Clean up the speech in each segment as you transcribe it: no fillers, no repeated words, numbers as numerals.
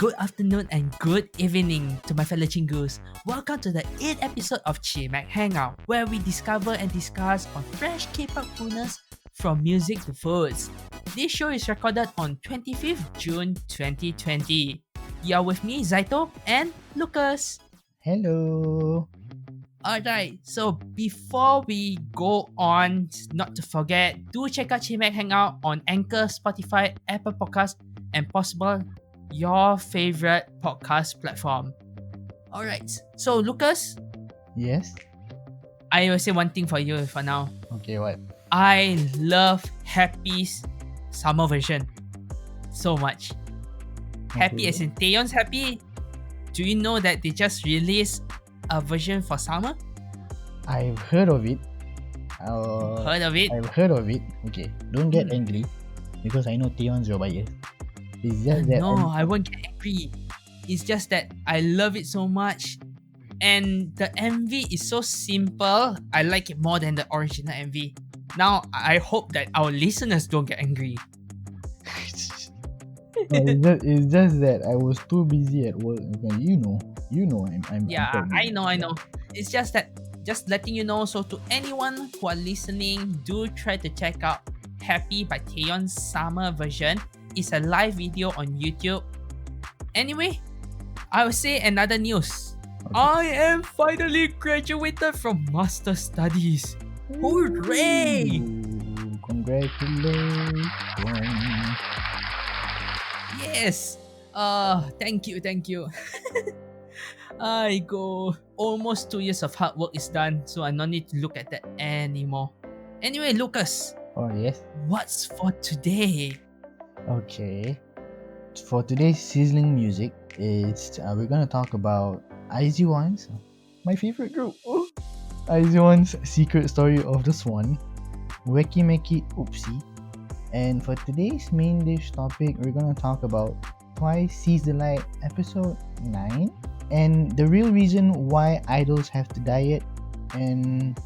good afternoon, and good evening to my fellow chingus. Welcome to the 8th episode of Chimaek Hangout, where we discover and discuss on fresh K-pop coolness from music to foods. This show is recorded on 25th June 2020. You are with me, Zaito, and Lucas. Hello. Alright, so before we go on, not to forget, do check out Chimaek Hangout on Anchor, Spotify, Apple Podcast, and possible your favorite podcast platform. Alright, so Lucas, Yes. I will say one thing for you for now. Okay, what? I love Happy's summer version so much. Happy Okay. as in Taeyeon's Happy. Do you know that they just released a version for summer? I've heard of it. Heard of it? I've heard of it. Okay, don't get Hmm. angry because I know Theon's your bias. It's just that No, I won't get angry. It's just that I love it so much. And the MV is so simple. I like it more than the original MV. Now, I hope that our listeners don't get angry. it's just that I was too busy at work. Okay, you know, I'm Yeah, pregnant. I know. It's just that, just letting you know. So to anyone who are listening, do try to check out Happy by Taeyeon's summer version. It's a live video on YouTube. Anyway, I will say another news. Okay. I am finally graduated from Master Studies. Hooray! Ooh, congratulations. Yes. Thank you. I go almost 2 years of hard work is done, so I no need to look at that anymore. Anyway, Lucas, Oh yes. what's for today? Okay. For today's sizzling music, we're gonna talk about IZone's, my favorite group, IZone's Secret Story of the Swan, Weki Meki, Oopsy, and for today's main dish topic, we're gonna talk about Twice Seize the Light episode 9, and the real reason why idols have to diet, and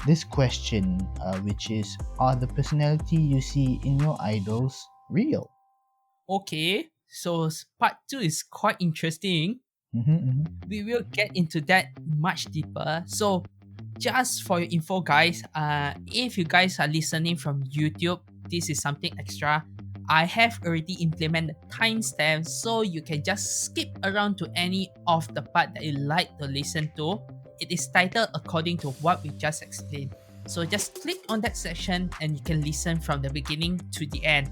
this question, which is, are the personality you see in your idols real? Okay, so part 2 is quite interesting. We will get into that much deeper. So, just for your info, guys, if you guys are listening from YouTube, this is something extra. I have already implemented timestamps, so you can just skip around to any of the part that you like to listen to. It is titled according to what we just explained. So just click on that section and you can listen from the beginning to the end.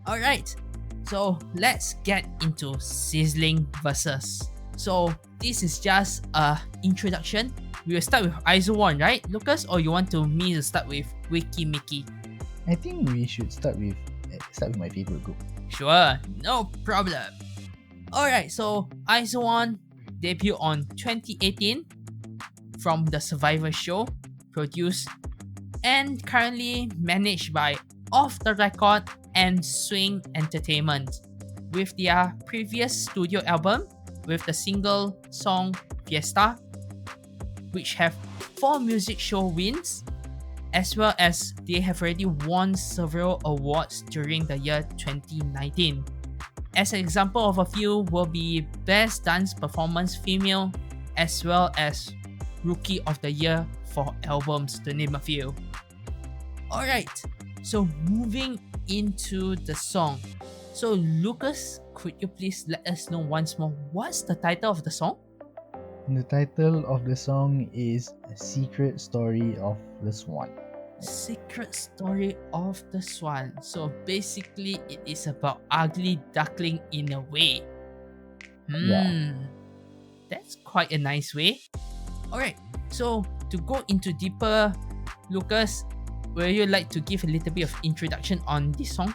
Alright, so let's get into Sizzling Versus. So this is just a introduction. We will start with IZone, right, Lucas? Or you want me to start with Weki Meki? I think we should start with my favorite group. Sure, no problem. Alright, so IZone debuted on 2018 from the Survivor show, produced and currently managed by Off the Record and Swing Entertainment, with their previous studio album with the single song Fiesta, which have 4 music show wins, as well as they have already won several awards during the year 2019. As an example of a few will be Best Dance Performance Female, as well as Rookie of the Year for albums, to name a few. Alright, so moving into the song. So Lucas, could you please let us know once more what's the title of the song? The title of the song is Secret Story of the Swan. Secret Story of the Swan. So basically it is about ugly duckling in a way. Yeah. That's quite a nice way. Alright, so to go into deeper, Lucas, would you like to give a little bit of introduction on this song?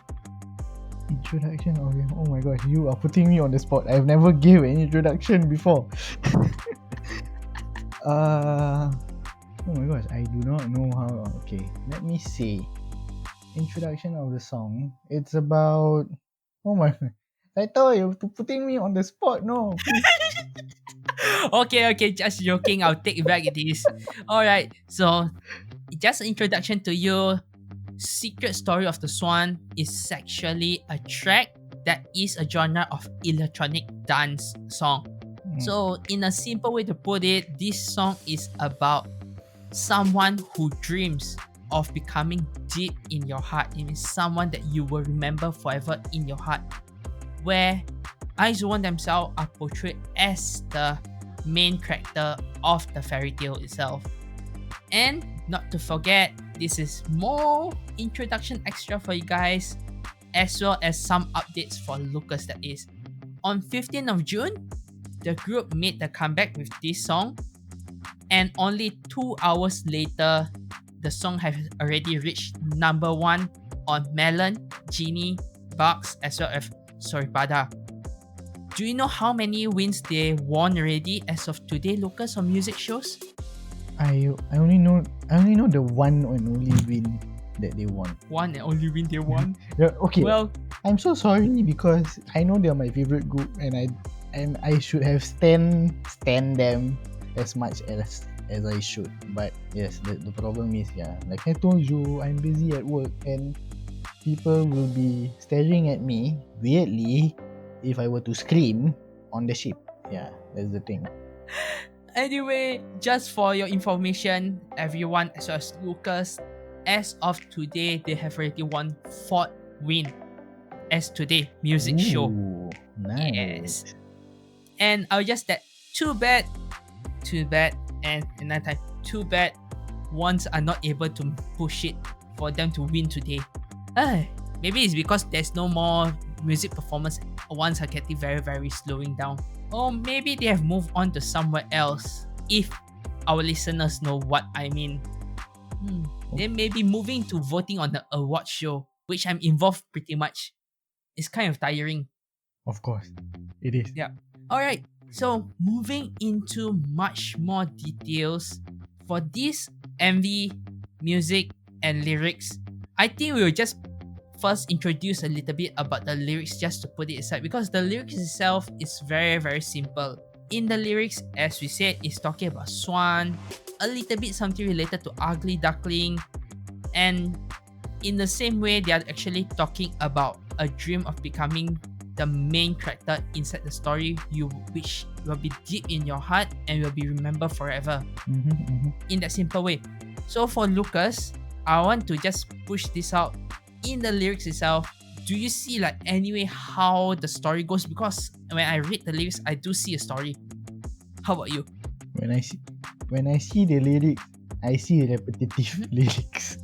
Introduction? Okay. Oh my gosh, you are putting me on the spot. I've never gave an introduction before. Oh my gosh, I do not know how. Okay, let me see. Introduction of the song. It's about. Oh my. I thought you were putting me on the spot. No. Okay, just joking. I'll take back this. Alright, so just an introduction to you. Secret Story of the Swan is actually a track that is a genre of electronic dance song. So, in a simple way to put it, this song is about someone who dreams of becoming deep in your heart. It means someone that you will remember forever in your heart. Where IZone themselves are portrayed as the main character of the fairy tale itself. And not to forget, this is more introduction extra for you guys, as well as some updates for Lucas that is. On 15th of June, the group made the comeback with this song, and only 2 hours later, the song has already reached number 1 on Melon, Genie, Box, as well as Sorpada. Do you know how many wins they won already as of today, Lucas, on music shows? I only know the one and only win that they won. One and only win they won? Yeah, okay. Well, I'm so sorry because I know they're my favorite group and I should have stand them as much as I should. But yes, the problem is, like I told you, I'm busy at work and people will be staring at me weirdly if I were to scream on the ship. Yeah, that's the thing. Anyway, just for your information, everyone, as well as Lucas, as of today, they have already won 4th win as today music show. Nice. Yes. And I'll just that too bad, and another time, too bad ones are not able to push it for them to win today. Maybe it's because there's no more music performance. Ones are getting very, very slowing down. Or maybe they have moved on to somewhere else. If our listeners know what I mean. They may be moving to voting on the award show, which I'm involved pretty much. It's kind of tiring. Of course, it is. Yeah. Alright, so moving into much more details for this MV, music, and lyrics, I think we will just first introduce a little bit about the lyrics just to put it aside, because the lyrics itself is very, very simple. In the lyrics, as we said, it's talking about Swan, a little bit something related to Ugly Duckling, and in the same way, they are actually talking about a dream of becoming the main character inside the story, which will be deep in your heart and will be remembered forever. In that simple way. So for Lucas, I want to just push this out. In the lyrics itself, do you see like anyway how the story goes? Because when I read the lyrics, I do see a story. How about you? When I see the lyrics, I see repetitive lyrics.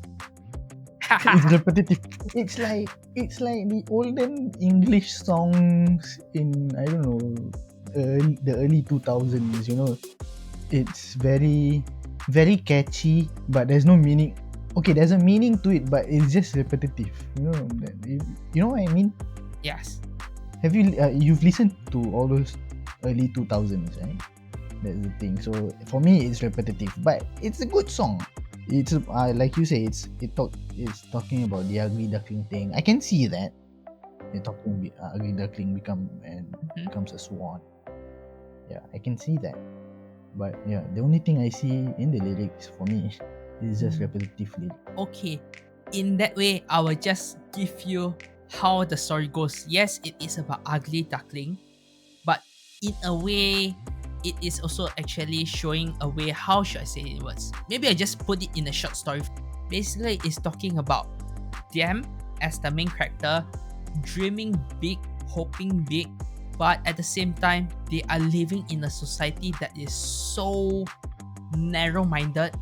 It's repetitive. It's like the olden English songs in, I don't know, the early 2000s. You know, it's very, very catchy, but there's no meaning. Okay, there's a meaning to it, but it's just repetitive. You know what I mean? Yes. Have you you've listened to all those early 2000s, right? That's the thing. So for me, it's repetitive, but it's a good song. It's like you say, it's talking about the ugly duckling thing. I can see that. They're talking ugly duckling becomes a swan. Yeah, I can see that. But yeah, the only thing I see in the lyrics for me is just repetitively. Okay, in that way, I will just give you how the story goes. Yes, it is about ugly duckling, but in a way, it is also actually showing a way, how should I say it in words? Maybe I just put it in a short story. Basically, it's talking about them as the main character, dreaming big, hoping big, but at the same time, they are living in a society that is so narrow-minded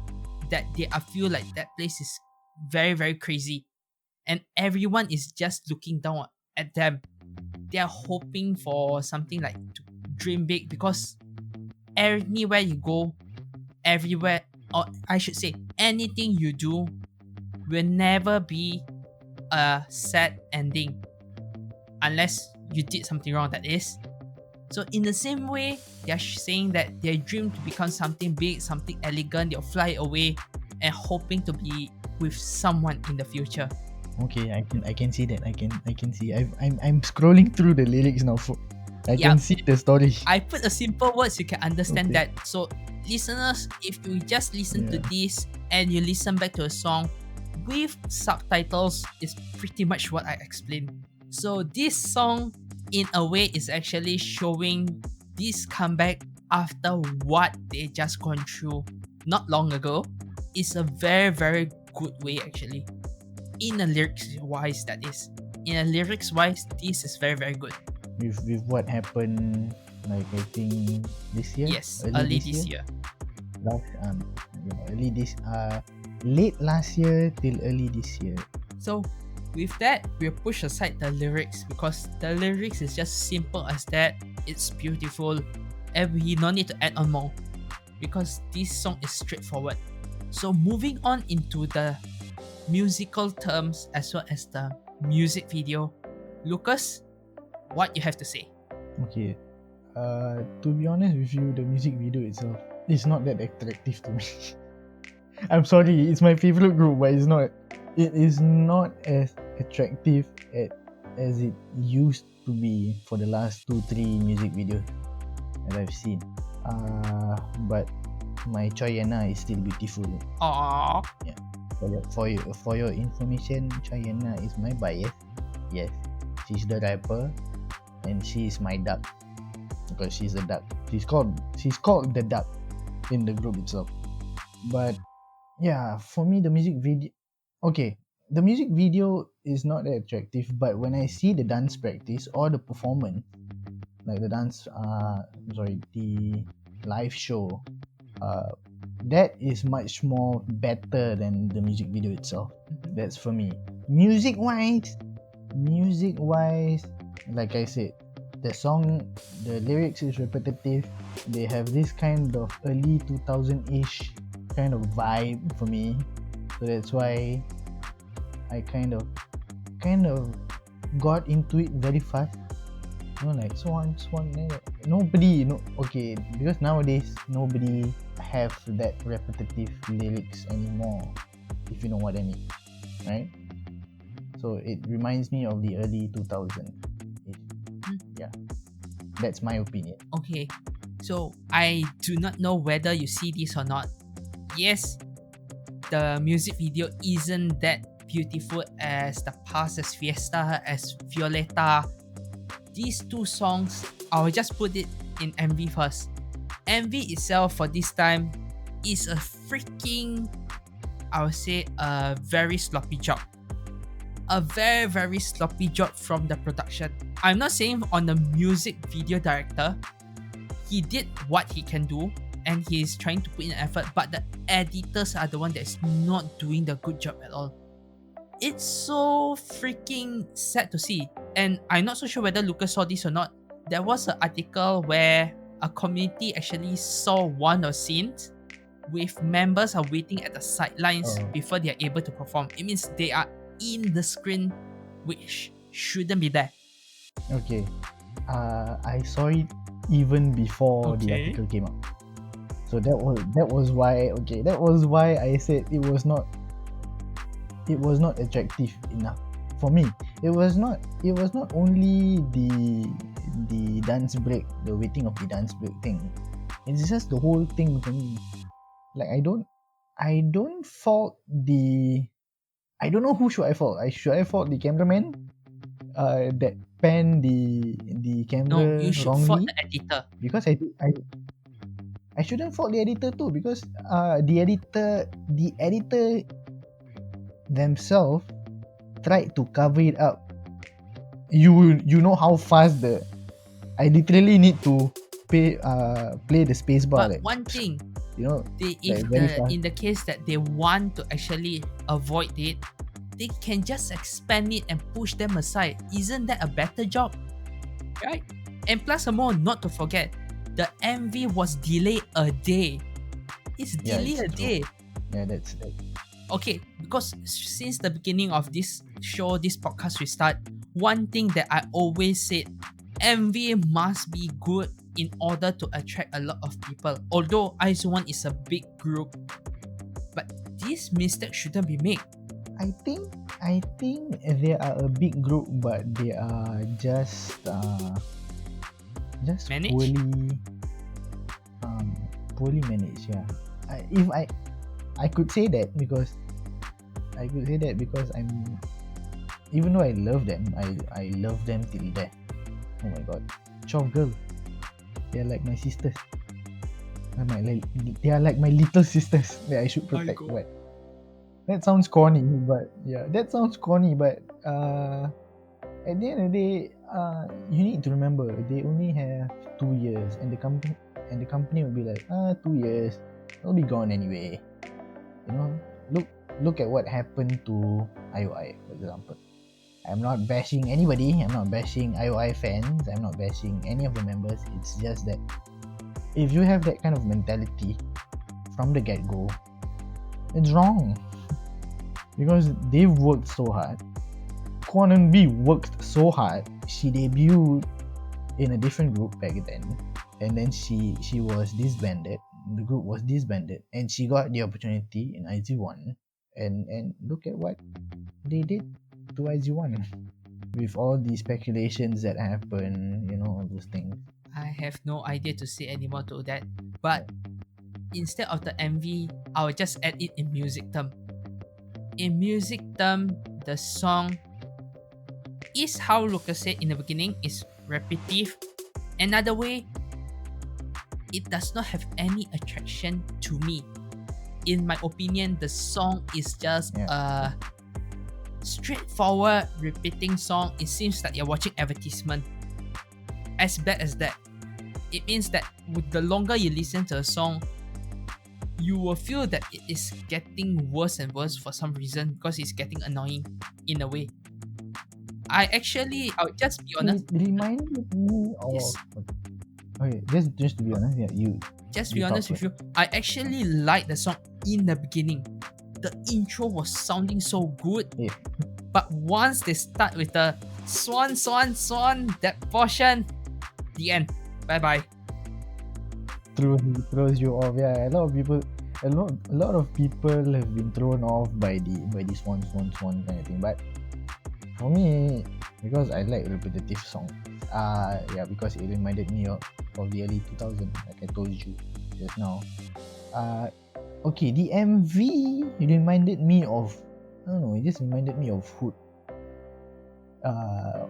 that they feel like that place is very, very crazy. And everyone is just looking down at them. They are hoping for something like to dream big, because anywhere you go, everywhere, or I should say, anything you do will never be a sad ending unless you did something wrong, that is. So in the same way, they're saying that their dream to become something big, something elegant, they'll fly away and hoping to be with someone in the future. Okay, I can see that. I can see. I'm scrolling through the lyrics now. I can see the story. I put a simple words you can understand that. So listeners, if you just listen to this and you listen back to a song with subtitles, is pretty much what I explained. So this song, in a way, is actually showing this comeback after what they just gone through not long ago. It's a very, very good way actually. In a lyrics wise, that is. In a lyrics wise, this is very, very good. With what happened, like I think this year, Yes, early this year. last early this late last year till early this year. So with that, we'll push aside the lyrics because the lyrics is just simple as that. It's beautiful and we no need to add on more because this song is straightforward. So moving on into the musical terms as well as the music video, Lucas, what you have to say? Okay, to be honest with you, the music video itself is not that attractive to me. I'm sorry, it's my favorite group, but it's not. It is not as attractive as it used to be for the last 2-3 music videos that I've seen. But my Choyena is still beautiful. Aww. Yeah. For your information, Choyena is my bias. Yes, she's the rapper, and she is my duck because she's a duck. She's called the duck in the group itself. But yeah, for me the music video, okay, the music video is not that attractive, but when I see the dance practice or the performance, like the live show, that is much more better than the music video itself. That's for me. Music wise, like I said, the song, the lyrics is repetitive. They have this kind of early 2000-ish kind of vibe for me, so that's why I kind of got into it very fast. Like Swan, okay, because nowadays nobody have that repetitive lyrics anymore, if you know what I mean, right? So it reminds me of the early 2000s. Yeah, that's my opinion. Okay, so I do not know whether you see this or not. Yes, the music video isn't that beautiful as the past, as Fiesta, as Violeta. These two songs, I'll just put it in MV first. MV itself for this time is a freaking, I would say, a very sloppy job. A very, very sloppy job from the production. I'm not saying on the music video director, he did what he can do and he is trying to put in effort, but the editors are the one that is not doing the good job at all. It's so freaking sad to see. And I'm not so sure whether Lucas saw this or not. There was an article where a community actually saw one of scenes with members are waiting at the sidelines before they are able to perform. It means they are in the screen, which shouldn't be there. Okay, I saw it even before the article came out. So that was why I said it was not attractive enough for me. It was not only the dance break, the waiting of the dance break thing. It's just the whole thing for me. Like I don't fault the, I don't know who should I fault. Should I fault the cameraman that panned the camera No, you should wrongly? fault the editor. Because I shouldn't fault the editor too, because the editor themselves tried to cover it up. You know how fast I literally need to play the space bar. But one thing, you know, in the case that they want to actually avoid it, they can just expand it and push them aside. Isn't that a better job? Right? And plus some more, not to forget, the MV was delayed a day. It's delayed a day. Yeah, that's okay, because since the beginning of this show, this podcast we start, one thing that I always said, MV must be good in order to attract a lot of people. Although IZone is a big group, but this mistake shouldn't be made. I think they are a big group, but they are just managed? poorly managed. Yeah, if I could say that because I'm even though I love them, I love them till death. Oh my god, 12 girl, they're like my sisters. They are like my little sisters that I should protect. But that sounds corny. But yeah, that sounds corny. But at the end of the day, you need to remember they only have 2 years, and the company will be like, 2 years, they'll be gone anyway. You know, look at what happened to IOI, for example. I'm not bashing anybody. I'm not bashing IOI fans. I'm not bashing any of the members. It's just that if you have that kind of mentality from the get-go, it's wrong. Because they've worked so hard. Kwon and B worked so hard. She debuted in a different group back then, and then she was disbanded. The group was disbanded, and she got the opportunity in IZone. And look at what they did to IZone with all the speculations that happen, all those things. I have no idea to say anymore to that. But instead of the MV, I will just add it in music term. In music term, the song is how Lucas said in the beginning, is repetitive. Another way, it does not have any attraction to me. In my opinion, the song is just a straightforward repeating song. It seems like you're watching advertisement. As bad as that, it means that with the longer you listen to a song, you will feel that it is getting worse and worse for some reason, because it's getting annoying in a way. I'll just be honest. It reminded me of. Yes. Okay, just to be honest, you. Just be honest with you, I actually like the song in the beginning. The intro was sounding so good, but once they start with the Swan, that portion, the end. Bye bye. Throws you off. Yeah, a lot of people have been thrown off by the Swan kind of thing. But for me, because I like repetitive songs, because it reminded me of the early 2000s, like I told you just now. Okay, the MV reminded me of, I don't know, it just reminded me of Hood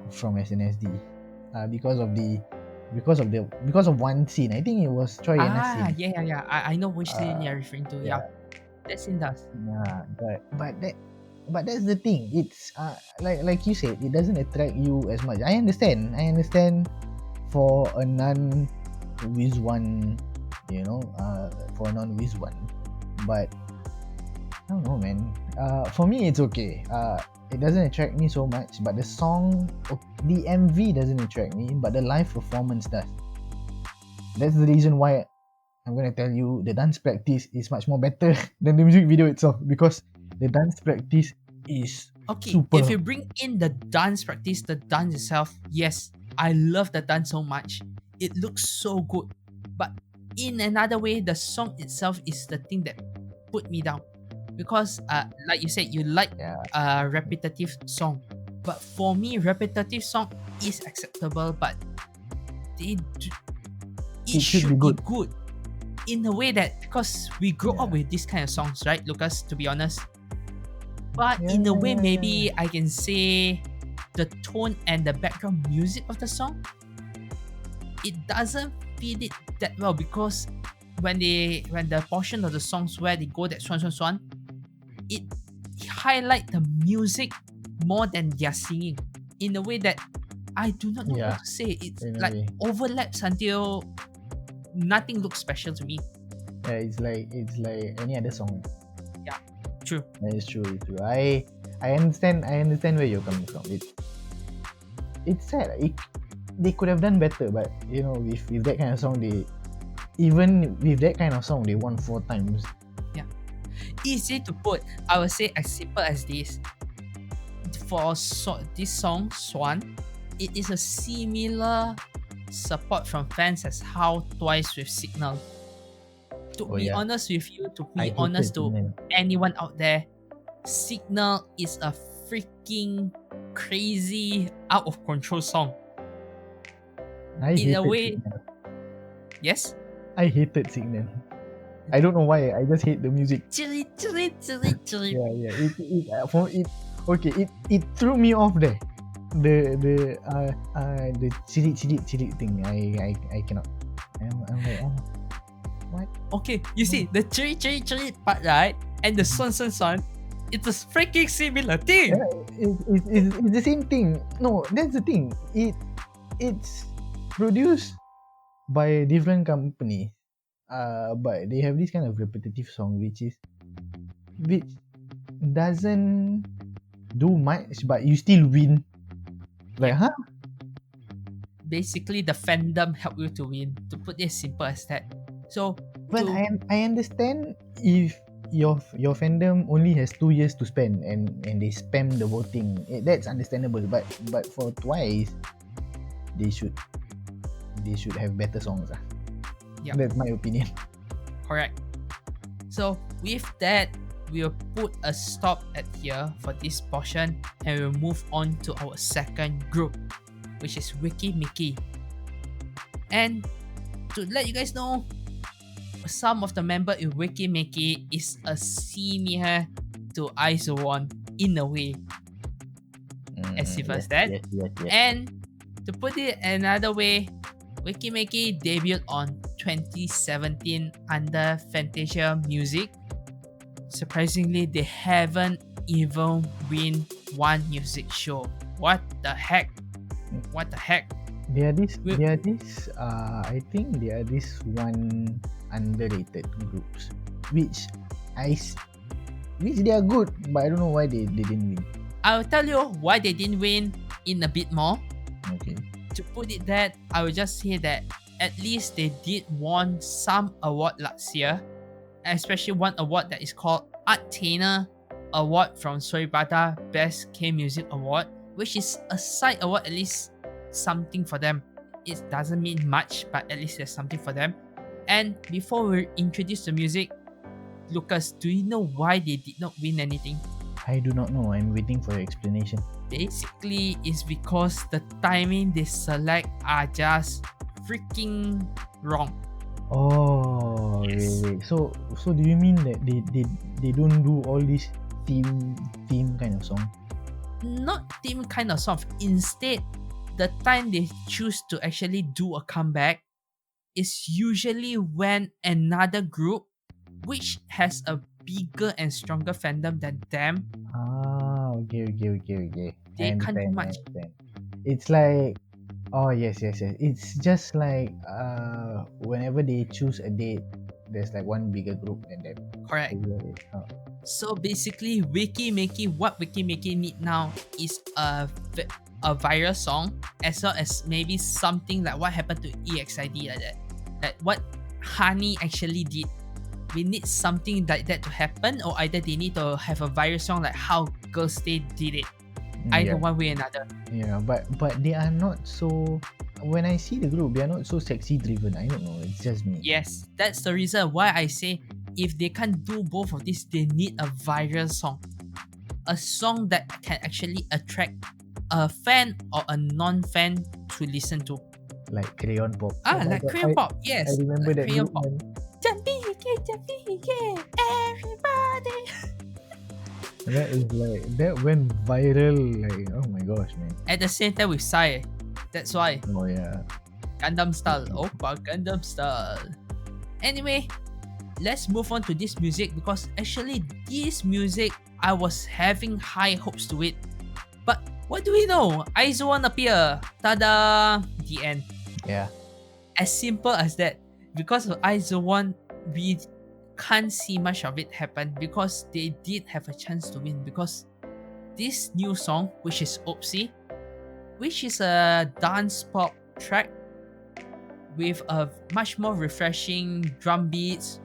from SNSD, because of one scene. I think it was Troy and scene. Yeah. I know which scene you're referring to. Yeah, that scene does. Yeah, but that's the thing. It's like you said, it doesn't attract you as much. I understand for a non-Wiz one, for a non-Wiz one, but I don't know, man. For me, it's okay. It doesn't attract me so much, but the song, the MV doesn't attract me, but the live performance does. That's the reason why I'm gonna tell you the dance practice is much more better than the music video itself, because the dance practice is super. If you bring in the dance practice, the dance itself, yes, I love the dance so much. It looks so good. But in another way, the song itself is the thing that put me down. Because like you said, you like a repetitive song. But for me, repetitive song is acceptable, but it should be good. In a way that, because we grew up with this kind of songs, right, Lucas, to be honest. But in a way, maybe I can say the tone and the background music of the song, it doesn't fit it that well, because when the portion of the songs where they go that swan, it highlight the music more than their singing, in a way that I do not know how to say. It's like overlaps until nothing looks special to me. Yeah, it's like any other song. Yeah, true. That is true. I understand where you're coming from. It's sad. They could have done better, but with that kind of song, they won 4 times. Yeah, easy to put. I would say as simple as this. For this song, Swan, it is a similar support from fans as how Twice with Signal. To be honest with you, to be honest to anyone out there, Signal is a freaking crazy, out of control song. In a way, yes? I hated Signal. I don't know why. I just hate the music. Chili. Yeah. Okay, it threw me off there. The cilik thing. I cannot. I'm like, oh, what? Okay, you see the chiri part, right? And the son, it's a freaking similar thing. Yeah, it's the same thing. No, that's the thing. It's produced by a different company. But they have this kind of repetitive song which doesn't do much, but you still win. Like, huh? Basically, the fandom help you to win. To put it as simple as that. So, Well, to I understand if your fandom only has 2 years to spend and they spam the voting. That's understandable. But for Twice, they should have better songs. Yep. That's my opinion. correct. So with that, we'll put a stop at here for this portion and we'll move on to our second group, which is Weki Meki. And to let you guys know, some of the member in Weki Meki is a senior to IZone in a way, as simple as that. Yes. And to put it another way, Weki Meki debuted on 2017 under Fantasia Music. Surprisingly, they haven't even win one music show. What the heck? What the heck? They are this. I think they are this one underrated groups, which they are good, but I don't know why they didn't win. I'll tell you why they didn't win in a bit more. Okay. To put it that, I will just say that at least they did won some award last year, especially one award that is called Art-Tainer Award from Soribata Best K-Music Award, which is a side award, at least something for them. It doesn't mean much, but at least there's something for them. And before we introduce the music, Lucas, do you know why they did not win anything? I do not know. I'm waiting for your explanation. Basically, it's because the timing they select are just freaking wrong. Oh, Yes. wait. So do you mean that they don't do all these theme kind of song? Not theme kind of song. Instead, the time they choose to actually do a comeback is usually when another group, which has a bigger and stronger fandom than them, Okay. they can't do I much. understand. It's like, oh yes. It's just like whenever they choose a date, there's like one bigger group and then. Correct. Oh. So basically, Weki Meki, what Weki Meki need now is a viral song, as well as maybe something like what happened to EXID like that. Like what Honey actually did. We need something like that to happen, or either they need to have a viral song like how Girls' Day did it. Either one way or another. Yeah, but they are not so. When I see the group, they are not so sexy driven. I don't know. It's just me. Yes, that's the reason why I say if they can't do both of these, they need a viral song. A song that can actually attract a fan or a non-fan to listen to. Like Crayon Pop. Like Korean pop, yes. I remember like that Korean group. pop. Man. Jumpy, everybody. That went viral. Like, oh my gosh, man. At the same time with Psy. That's why. Oh yeah. Gundam style. Oppa Gundam style. Anyway, let's move on to this music because actually this music I was having high hopes to it. But what do we know? IZone appear. Tada! The end. Yeah. As simple as that. Because of IZone, we can't see much of it happen because they did have a chance to win because this new song, which is Oopsy, which is a dance pop track with a much more refreshing drum beats,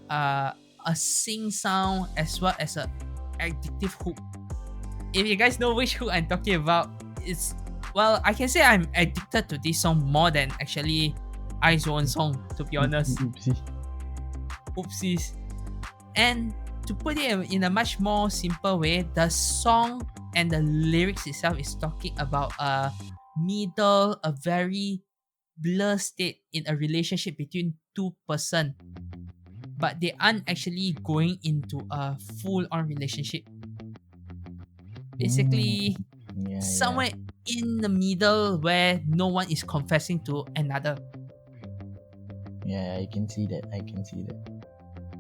a sing sound, as well as a addictive hook. If you guys know which hook I'm talking about, it's, well, I can say I'm addicted to this song more than actually IZone song, to be honest. Oopsie. Oopsies. And to put it in a much more simple way, the song and the lyrics itself is talking about a very blur state in a relationship between two person, but they aren't actually going into a full-on relationship. Basically, Yeah, somewhere in the middle where no one is confessing to another. yeah. I can see that.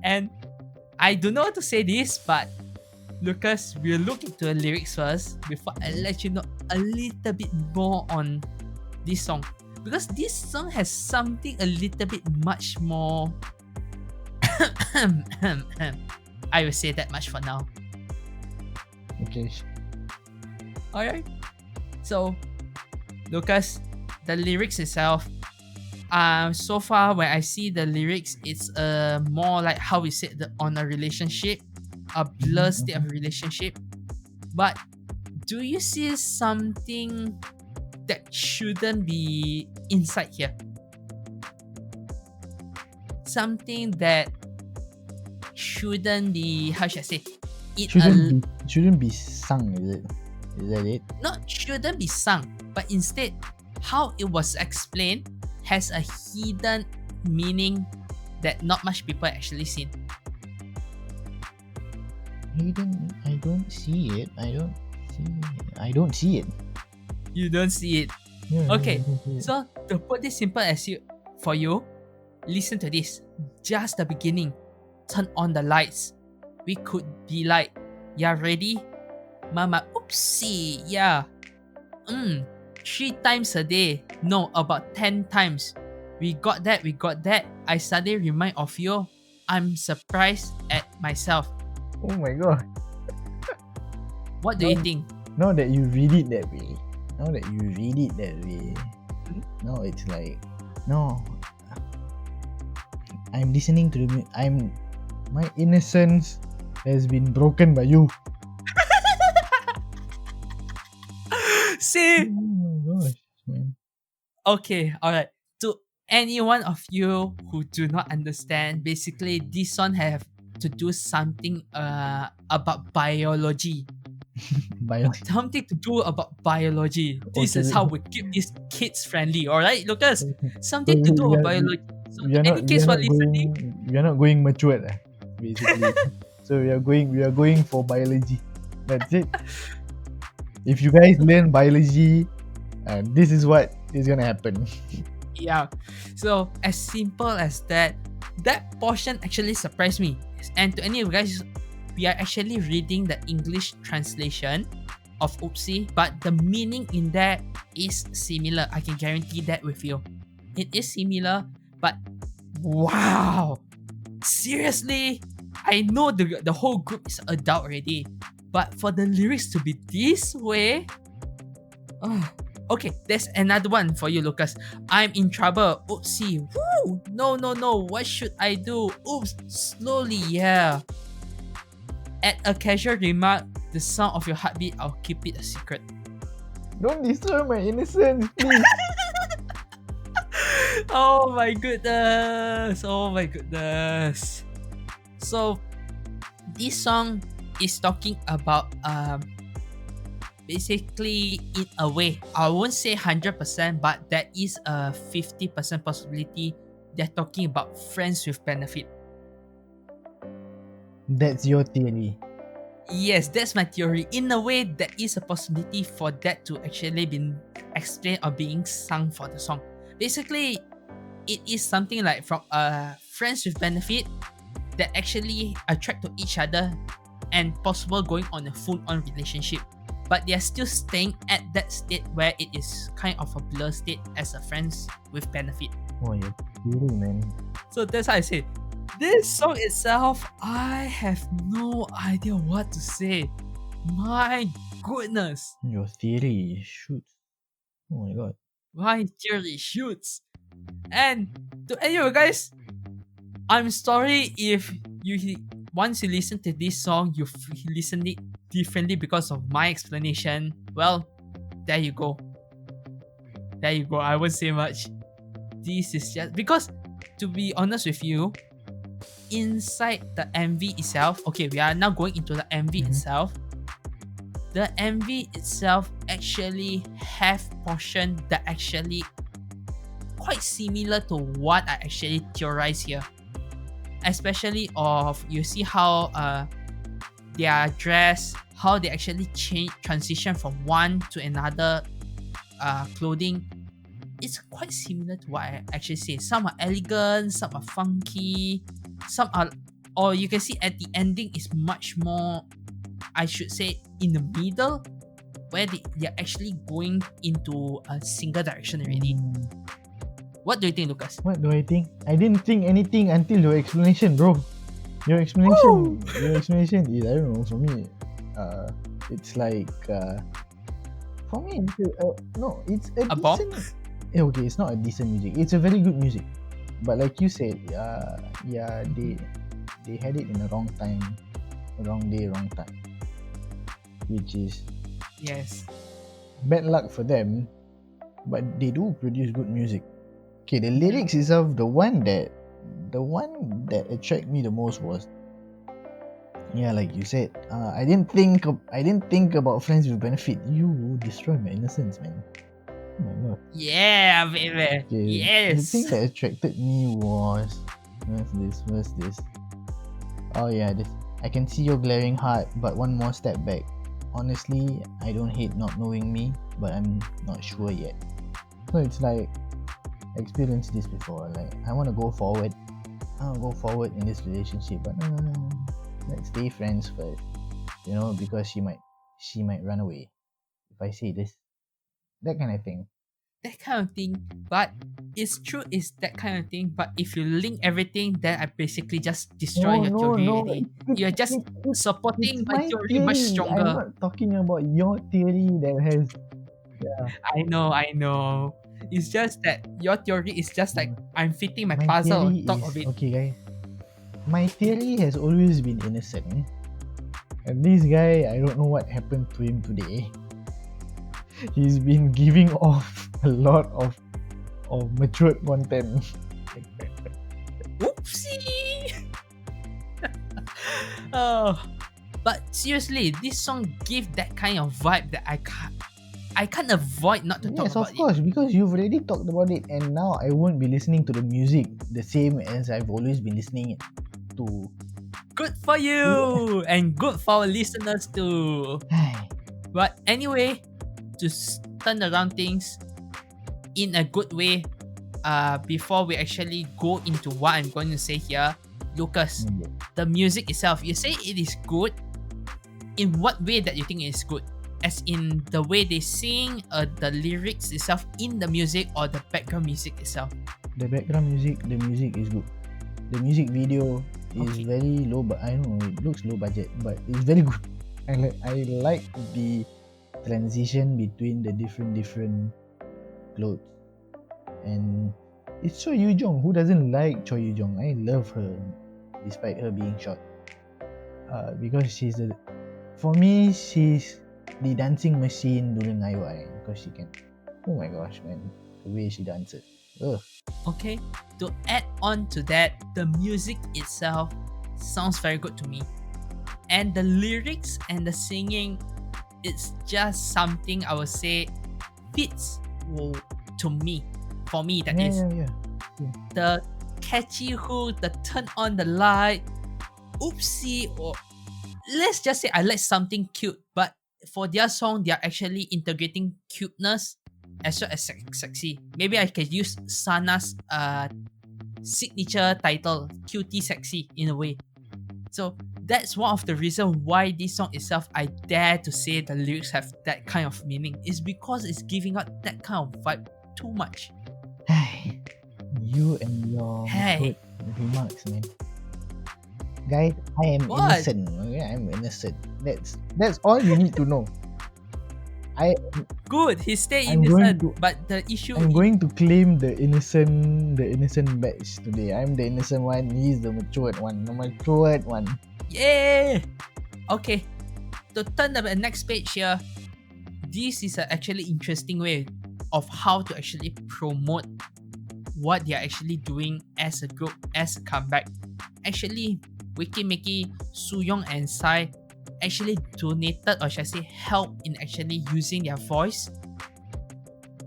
And I don't know how to say this, but Lucas, we'll look into the lyrics first before I let you know a little bit more on this song. Because this song has something a little bit much more. I will say that much for now. Okay. Alright. So, Lucas, the lyrics itself, so far when I see the lyrics, it's more like how we said on a relationship, a blur state of a relationship. But do you see something that shouldn't be inside here? Something that shouldn't be, how should I say? Shouldn't be sung, is it? Is that it? Not shouldn't be sung, but instead, how it was explained has a hidden meaning that not much people actually seen. I don't see it. I don't see it. You don't see it. Yeah, Okay, I don't see it. so to put this simple for you, listen to this. Just the beginning. Turn on the lights. We could be like, yeah, ready? Mama, oopsie, yeah. 3 times a day. No, about 10 times. We got that. I suddenly remind of you. I'm surprised at myself. Oh my god. What do you think? Now that you read it that way. No, it's like, no. I'm listening to my innocence has been broken by you. See? Oh my gosh, man. Okay, alright. To any one of you who do not understand, basically this one have to do something about biology. Biology. Something to do about biology. This is how we keep this kids friendly, alright, Lucas? Something to do about biology. So in any case while listening, we are not going matured, basically. So we are going for biology. That's it. If you guys learn biology, this is what is gonna happen. yeah. So as simple as that, that portion actually surprised me. And to any of you guys, we are actually reading the English translation of Oopsy, but the meaning in that is similar. I can guarantee that with you. It is similar, but wow! Seriously, I know the whole group is adult already, but for the lyrics to be this way, okay, there's another one for you, Lucas. I'm in trouble. Oopsie. Woo! No. What should I do? Oops. Slowly, yeah. At a casual remark, the sound of your heartbeat, I'll keep it a secret. Don't destroy my innocence, please. Oh my goodness. So, this song is talking about basically in a way, I won't say 100%, but there is a 50% possibility they're talking about friends with benefit. That's your theory. Yes, that's my theory. In a way, there is a possibility for that to actually be explained or being sung for the song. Basically, it is something like from friends with benefit that actually attract to each other and possible going on a full-on relationship. But they are still staying at that state where it is kind of a blur state as a friends with benefit. Oh, your theory, man. So that's how I say. This song itself, I have no idea what to say. My goodness. Your theory shoots. Oh my god. My theory shoots. And to any of you guys, I'm sorry if you once you listen to this song, you listen it differently because of my explanation. Well, there you go. I won't say much. This is just because, to be honest with you, inside the MV itself, okay, we are now going into the MV itself. The MV itself actually have portion that actually quite similar to what I actually theorize here. Especially of, you see how their dress, how they actually transition from one to another clothing, it's quite similar to what I actually say. Some are elegant, some are funky, some are, or you can see at the ending is much more, I should say, in the middle, where they're actually going into a single direction already. What do you think, Lucas? What do I think? I didn't think anything until your explanation, bro. Your explanation is, I don't know, for me, it's like, for me, no, it's a bomb? decent. Okay, it's not a decent music. It's a very good music, but like you said, yeah, they had it in the wrong time, wrong day, wrong time, which is Yes. bad luck for them. But they do produce good music. Okay, the lyrics itself, the one that attracted me the most was, yeah, like you said, I didn't think about friends with benefit. You destroy my innocence, man. Oh my god. Yeah, baby. Okay, Yes. the thing that attracted me was this. Oh yeah, this. I can see your glaring heart, but one more step back. Honestly, I don't hate not knowing me, but I'm not sure yet. So it's like, I experienced this before. Like, I want to go forward. In this relationship, but no. Let's stay friends first. You know, because she might run away if I say this. That kind of thing. That kind of thing. But it's true, it's that kind of thing. But if you link everything, then I basically just destroy your theory already. You're just supporting It's my my theory much theory. I'm stronger. not talking about your theory that has. Yeah. I know. It's just that your theory is just like I'm fitting my My puzzle theory on top is, of it. okay, guys. My theory has always been innocent, and this guy, I don't know what happened to him today. He's been giving off a lot of matured content. Oopsie! Oh, but seriously, this song gives that kind of vibe that I can't avoid not to talk Yes, about of course, because you've already talked about it, and now I won't be listening to the music the same as I've always been listening to. Good for you, and good for our listeners too. But anyway, to turn around things in a good way, before we actually go into what I'm going to say here, Lucas, the music itself, you say it is good. In what way that you think it is good? As in the way they sing, the lyrics itself in the music, or the background music itself? The background music, the music is good. The music video is very low, but I don't know, it looks low budget, but it's very good. I like the transition between the different clothes, and it's Choi Yoo-jung. Who doesn't like Choi Yoo-jung? I love her, despite her being short. Because for me, she's the dancing machine during IOI, because she can. Oh my gosh, man, the way she dances. Ugh. Okay, to add on to that, the music itself sounds very good to me, and the lyrics and the singing, it's just something I would say fits to me. For me, that is the catchy hook, the turn on the light, oopsie, or let's just say I like something cute. But for their song, they are actually integrating cuteness as well as sexy. Maybe I can use Sana's signature title, cutie sexy, in a way. So that's one of the reasons why this song itself, I dare to say the lyrics have that kind of meaning, is because it's giving out that kind of vibe too much. You and your good remarks, man. Guys, I am innocent. Okay? I'm innocent. That's all you need to know. Good, he stay innocent, but the issue I'm going to claim the innocent badge today. I'm the innocent one, he's the matured one. Yeah. Okay, to turn the next page here, this is actually interesting way of how to actually promote what they are actually doing as a group, as a comeback. Actually, Weki Meki, Sooyoung and Psy actually donated, or should I say helped, in actually using their voice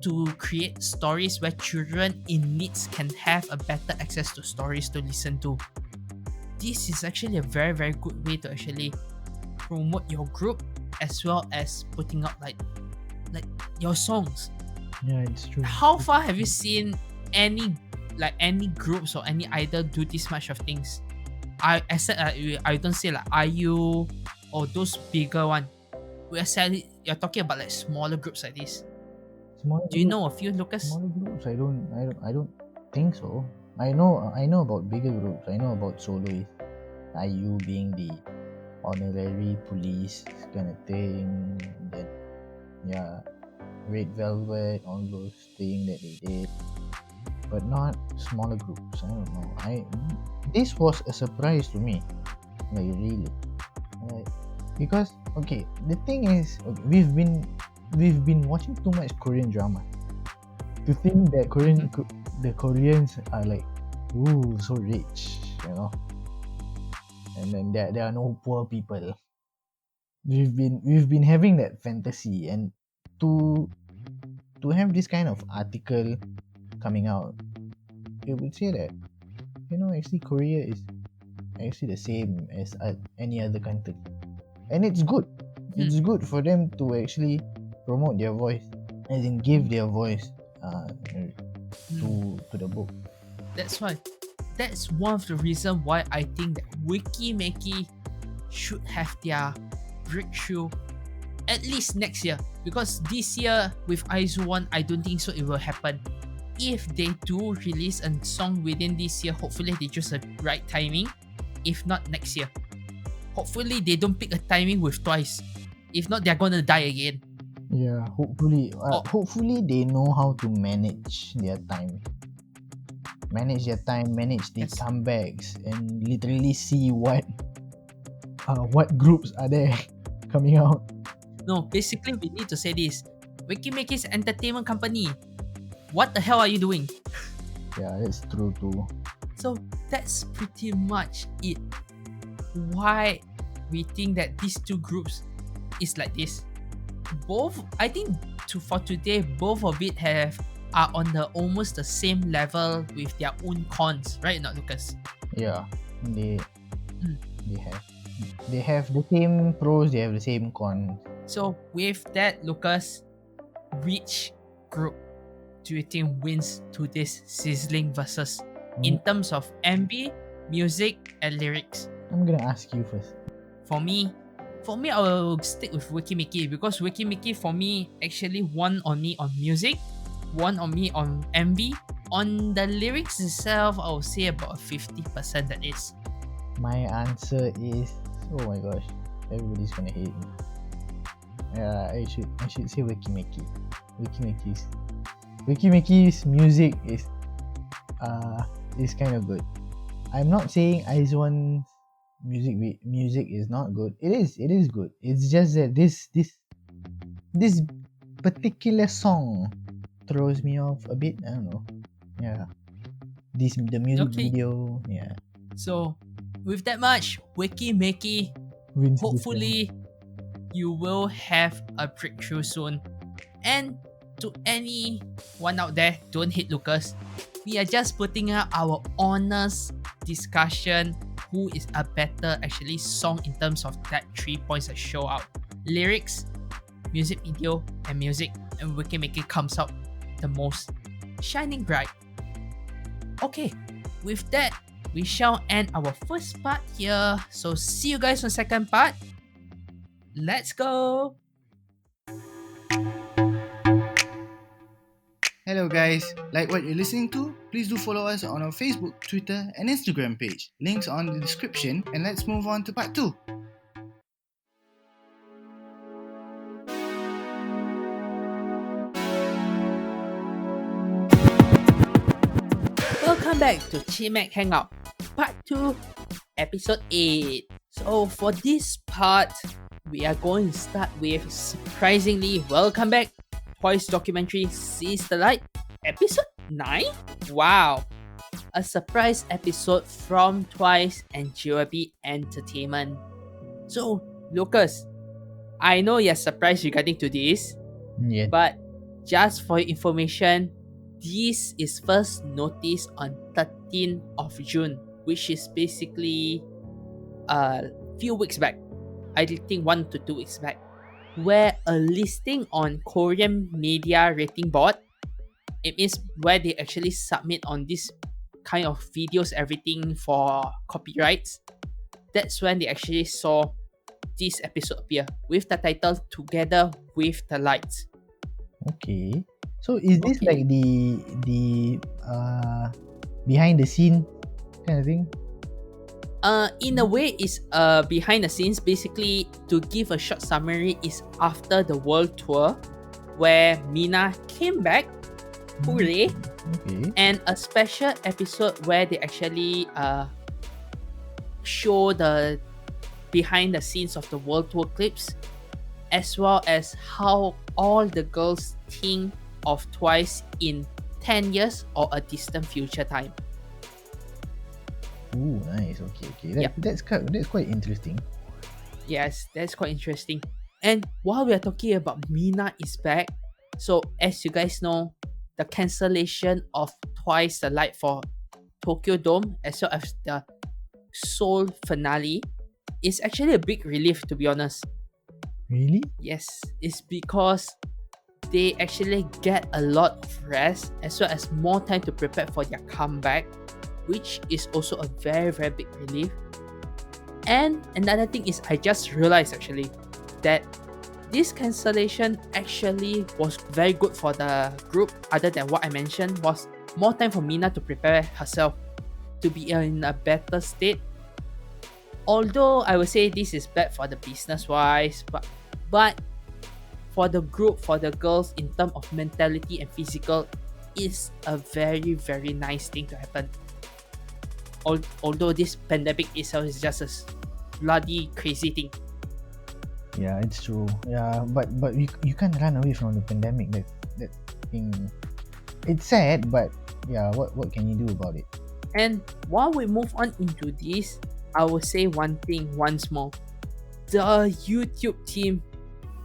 to create stories where children in needs can have a better access to stories to listen to. This is actually a very, very good way to actually promote your group as well as putting up like your songs. Yeah, it's true. How far have you seen any groups or any idol do this much of things? I don't say like IU or those bigger one. You're talking about like smaller groups like this. Smaller Do you group- know a few, Lucas? Smaller groups? I don't think so. I know about bigger groups. I know about soloists. IU being the honorary police kind of thing. That yeah, Red Velvet, all those things that they did, but not smaller groups. I don't know. This was a surprise to me, like really, like, because okay, the thing is, okay, we've been watching too much Korean drama to think that the Koreans are like, ooh, so rich, you know, and then there are no poor people. We've been having that fantasy, and to have this kind of article coming out, it would say that, you know, actually Korea is actually the same as any other country, and it's good. It's good for them to actually promote their voice, as in give their voice to the book. That's why. That's one of the reasons why I think that Weki Meki should have their breakthrough at least next year. Because this year with IZone, I don't think so it will happen. If they do release a song within this year, hopefully they choose the right timing. If not, next year. Hopefully they don't pick a timing with twice. If not, they're gonna die again. Yeah, hopefully they know how to manage their time. Manage the Yes. comebacks, and literally see what groups are there coming out. No, basically we need to say this. Weki Meki is an entertainment company. What the hell are you doing? Yeah, that's true too. So that's pretty much it. Why we think that these two groups is like this. Both, I think, for today, both of it are on the almost the same level with their own cons, right? Not Lucas. Yeah, they have the same pros, they have the same cons. So with that, Lucas, which group do you think wins to this Sizzling Versus in terms of MV, music, and lyrics? I'm gonna ask you first. For me, I will stick with Weki Meki because Weki Meki for me actually won on me on music, won on me on MV. On the lyrics itself, I would say about 50% that is. My answer is, oh my gosh, everybody's gonna hate me. I should say Weki Meki. Weki Meki's music is kind of good. I'm not saying IZOne's music is not good. It is good. It's just that this particular song throws me off a bit. I don't know. Yeah. The music Okay. video, yeah. So, with that much, Weki Meki, Wins this hopefully you will have a breakthrough soon. And to anyone out there, don't hate Lucas. We are just putting out our honest discussion who is a better actually song in terms of that 3 points that show out. Lyrics, music video, and music, and Weki Meki comes out the most shining bright. Okay, with that, we shall end our first part here. So see you guys on second part. Let's go! Hello guys, like what you're listening to? Please do follow us on our Facebook, Twitter and Instagram page. Links on the description, and let's move on to part 2. Welcome back to Chimaek Hangout, Part 2, Episode 8. So for this part, we are going to start with surprisingly welcome back, Twice documentary Seize the Light, Episode 9? Wow! A surprise episode from Twice and JYP Entertainment. So, Lucas, I know you're surprised regarding to this, Yeah. but just for your information, this is first noticed on 13th of June, which is basically a few weeks back. I think 1 to 2 weeks back, where a listing on Korean media rating board, it means where they actually submit on this kind of videos, everything for copyrights. That's when they actually saw this episode appear with the title Together with the Lights. Okay. So is this Okay. like the behind the scene kind of thing? In a way, it's behind the scenes. Basically, to give a short summary, is after the world tour, where Mina came back, hooray, Okay. and a special episode where they actually show the behind the scenes of the world tour clips, as well as how all the girls think of Twice in 10 years or a distant future time. Ooh, nice. Okay, okay. Yep. That's quite interesting. Yes, that's quite interesting. And while we are talking about Mina is back, so as you guys know, the cancellation of Twice the Light for Tokyo Dome as well as the Seoul finale is actually a big relief, to be honest. Really? Yes, it's because they actually get a lot of rest as well as more time to prepare for their comeback, which is also a very, very big relief. And another thing is, I just realized actually that this cancellation actually was very good for the group, other than what I mentioned, was more time for Mina to prepare herself to be in a better state. Although I would say this is bad for the business wise, but for the group, for the girls, in terms of mentality and physical, is a very, very nice thing to happen. Although this pandemic itself is just a bloody crazy thing. Yeah, it's true. Yeah, but you can't run away from the pandemic. That thing. It's sad, but yeah, what can you do about it? And while we move on into this, I will say one thing once more. The YouTube team,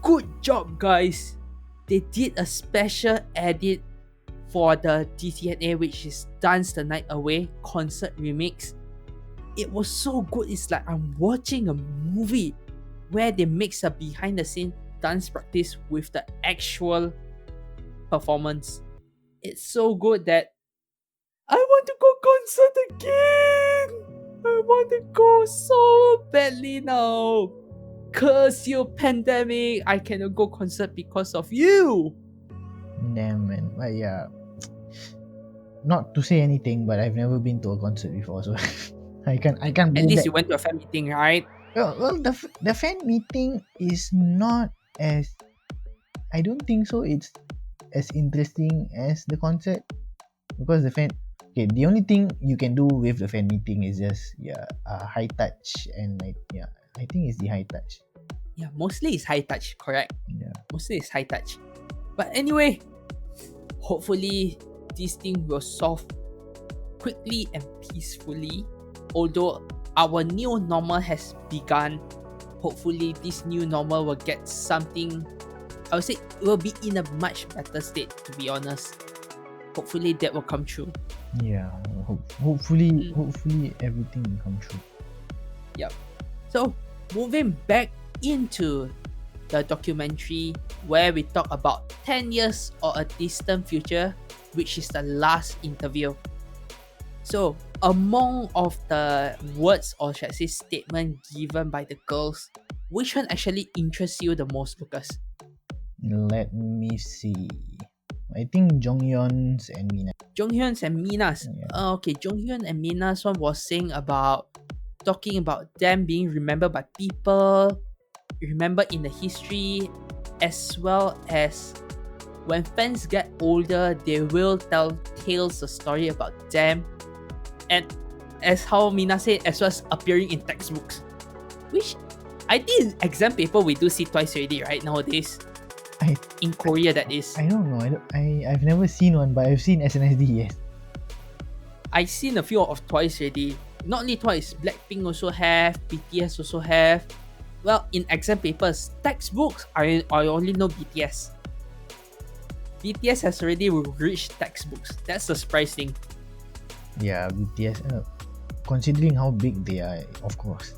good job guys! They did a special edit for the DTNA, which is Dance the Night Away concert remix. It was so good, it's like I'm watching a movie where they mix a behind the scene dance practice with the actual performance. It's so good that I want to go concert again! I want to go so badly now! Curse you, pandemic! I cannot go concert because of you! Damn, man. But yeah, not to say anything, but I've never been to a concert before, so I can't At blame least that. you went to a fan meeting, right? Well, the fan meeting is not as, I don't think so. It's as interesting as the concert, because the only thing you can do with the fan meeting is just high touch, and like I think it's the high touch. Yeah, mostly it's high touch, correct? Yeah. Mostly it's high touch. But anyway, hopefully this thing will solve quickly and peacefully. Although our new normal has begun, hopefully this new normal will get something, I would say it will be in a much better state, to be honest. Hopefully that will come true. Yeah. Hopefully everything will come true. Yep. So moving back into the documentary where we talk about 10 years or a distant future, which is the last interview. So among of the words, or should I say statement given by the girls, which one actually interests you the most, Lucas? Let me see. I think Jonghyun's and Mina. Jonghyun's and Mina's. Yeah. Okay, Jonghyun and Mina's one was talking about them being remembered by people, remembered in the history, as well as when fans get older, they will tell tales, the story about them, and as how Mina said, as well as appearing in textbooks, which I think in exam paper we do see twice already, right, nowadays. In Korea, that is. I don't know. I've never seen one, but I've seen SNSD. Yes. I've seen a few of Twice already. Not only Twice, Blackpink also have, BTS also have. Well, in exam papers, textbooks, I only know BTS. BTS has already reached textbooks. That's the surprising. Yeah, BTS. Considering how big they are, of course.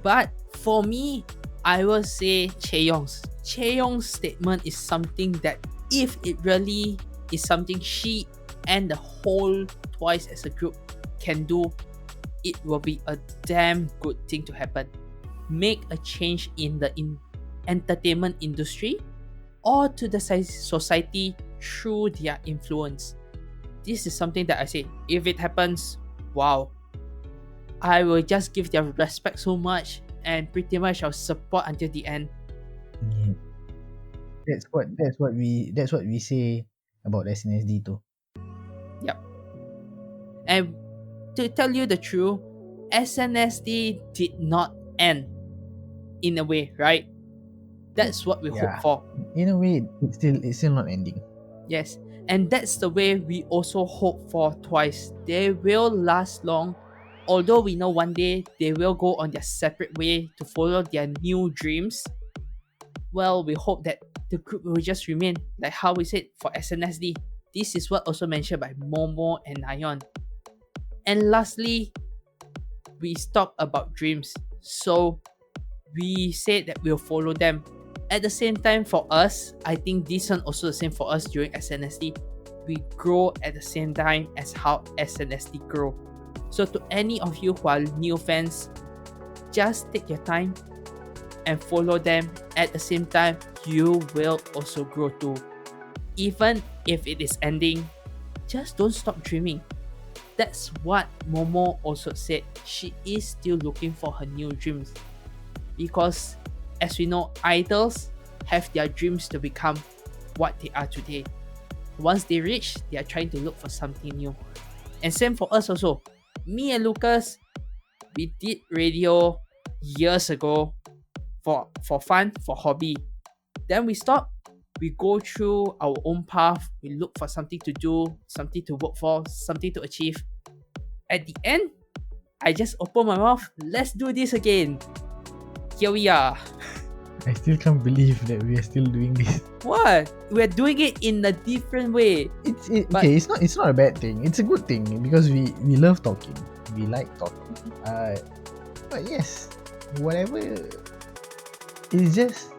But for me, I will say Chaeyoung's. Chaeyoung's statement is something that if it really is something she and the whole Twice as a group can do, it will be a damn good thing to happen. Make a change in the entertainment industry or to the society through their influence. This is something that I say, if it happens, wow, I will just give their respect so much and pretty much I'll support until the end. Yeah. That's what we say about SNSD too. Yep. And to tell you the truth, SNSD did not end in a way, right? That's what we hope Yeah. for. In a way, it's still not ending. Yes. And that's the way we also hope for Twice. They will last long, although we know one day they will go on their separate way to follow their new dreams. Well, we hope that the group will just remain, like how we said for SNSD. This is what also mentioned by Momo and Nayeon. And lastly, we talk about dreams. So we said that we'll follow them. At the same time, for us, I think this one also the same for us during SNSD. We grow at the same time as how SNSD grow. So to any of you who are new fans, just take your time and follow them. At the same time, you will also grow too. Even if it is ending, just don't stop dreaming. That's what Momo also said. She is still looking for her new dreams. Because as we know, idols have their dreams to become what they are today. Once they reach, they are trying to look for something new. And same for us also. Me and Lucas, we did radio years ago for fun, for hobby. Then we stop. We go through our own path. We look for something to do, something to work for, something to achieve. At the end, I just open my mouth. Let's do this again. Here we are. I still can't believe that we are still doing this. What? We're doing it in a different way. But- Okay. It's not a bad thing. It's a good thing because we love talking. We like talking. But yes, whatever. It's just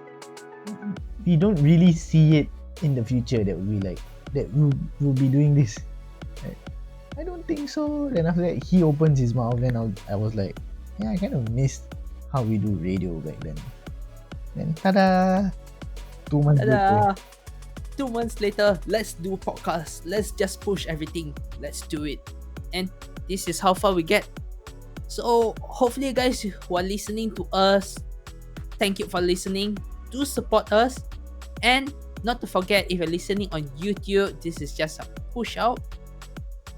we don't really see it in the future that we'll be doing this. I don't think so. Then after that, he opens his mouth. Then I was like, yeah, I kind of missed how we do radio back then. Then tada! 2 months later. Ta-da! 2 months later, let's do podcast. Let's just push everything. Let's do it. And this is how far we get. So hopefully you guys who are listening to us, thank you for listening. Do support us. And not to forget, if you're listening on YouTube, this is just a push out.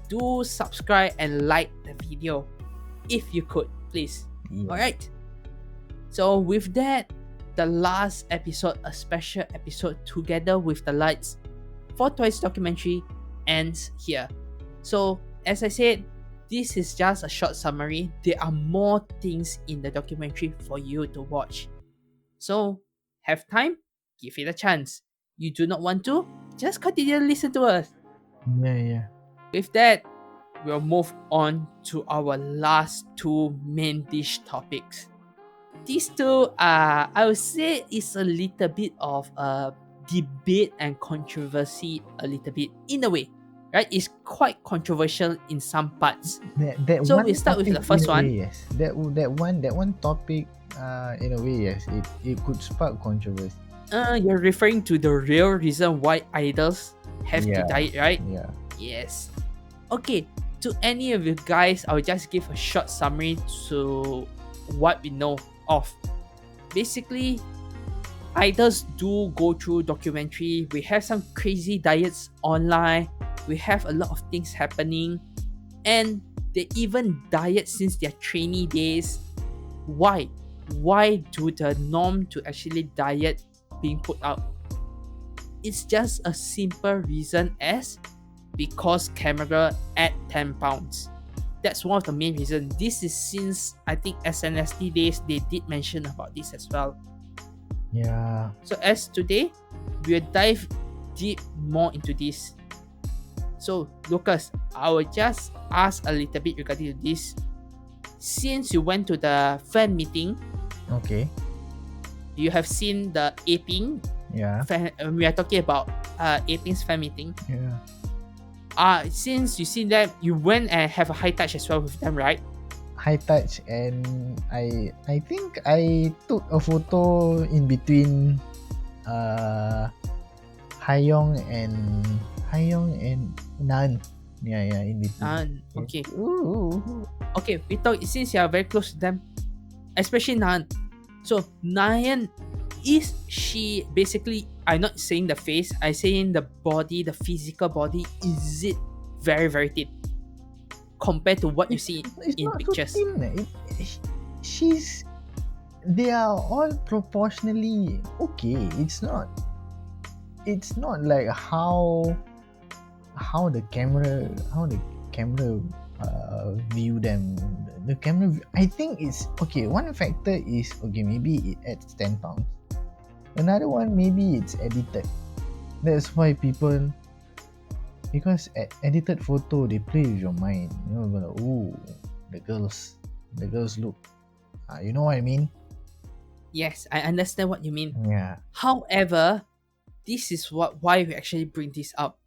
Do subscribe and like the video. If you could, please. Yeah. Alright. So with that, the last episode, a special episode together with the lights for Twice documentary ends here. So as I said, this is just a short summary. There are more things in the documentary for you to watch. So have time, give it a chance. You do not want to, just continue to listen to us. Yeah. With that, we'll move on to our last two main dish topics. These two are, I would say, is a little bit of a debate and controversy, a little bit in a way, right? It's quite controversial in some parts. That So one we start with topic, the first in a one. way, yes. That one topic, in a way, yes, it could spark controversy. You're referring to the real reason why idols have to Yeah. diet, right? Yeah. Yes. Okay, to any of you guys, I'll just give a short summary to what we know of. Basically, idols do go through documentary. We have some crazy diets online. We have a lot of things happening. And they even diet since their trainee days. Why? Why do the norm to actually diet being put out? It's just a simple reason as because camera at 10 pounds. That's one of the main reasons. This is since I think SNSD days they did mention about this as well. Yeah. So as today, we'll dive deep more into this. So Lucas, I will just ask a little bit regarding to this. Since you went to the fan meeting, Okay. you have seen the aping. Yeah. We are talking about aping's fan meeting. Yeah. Since you seen them, you went and have a high touch as well with them, right? High touch, and I think I took a photo in between Hyong and Nan. Yeah, in between. Okay. Ooh. Okay, we thought since you are very close to them, especially Nan. So Nayan, is she basically? I'm not saying the face. I'm saying the body, the physical body. Is it very very thin compared to what you see It's in not pictures? so thin. They are all proportionally okay. It's not like how the camera view them. The camera I think it's okay. One factor is okay, maybe it adds 10 pounds. Another one, maybe it's edited. That's why people, because edited photo, they play with your mind. You know, like, ooh, the girls look, you know what I mean? Yes, I understand what you mean. Yeah. However, this is why we actually bring this up.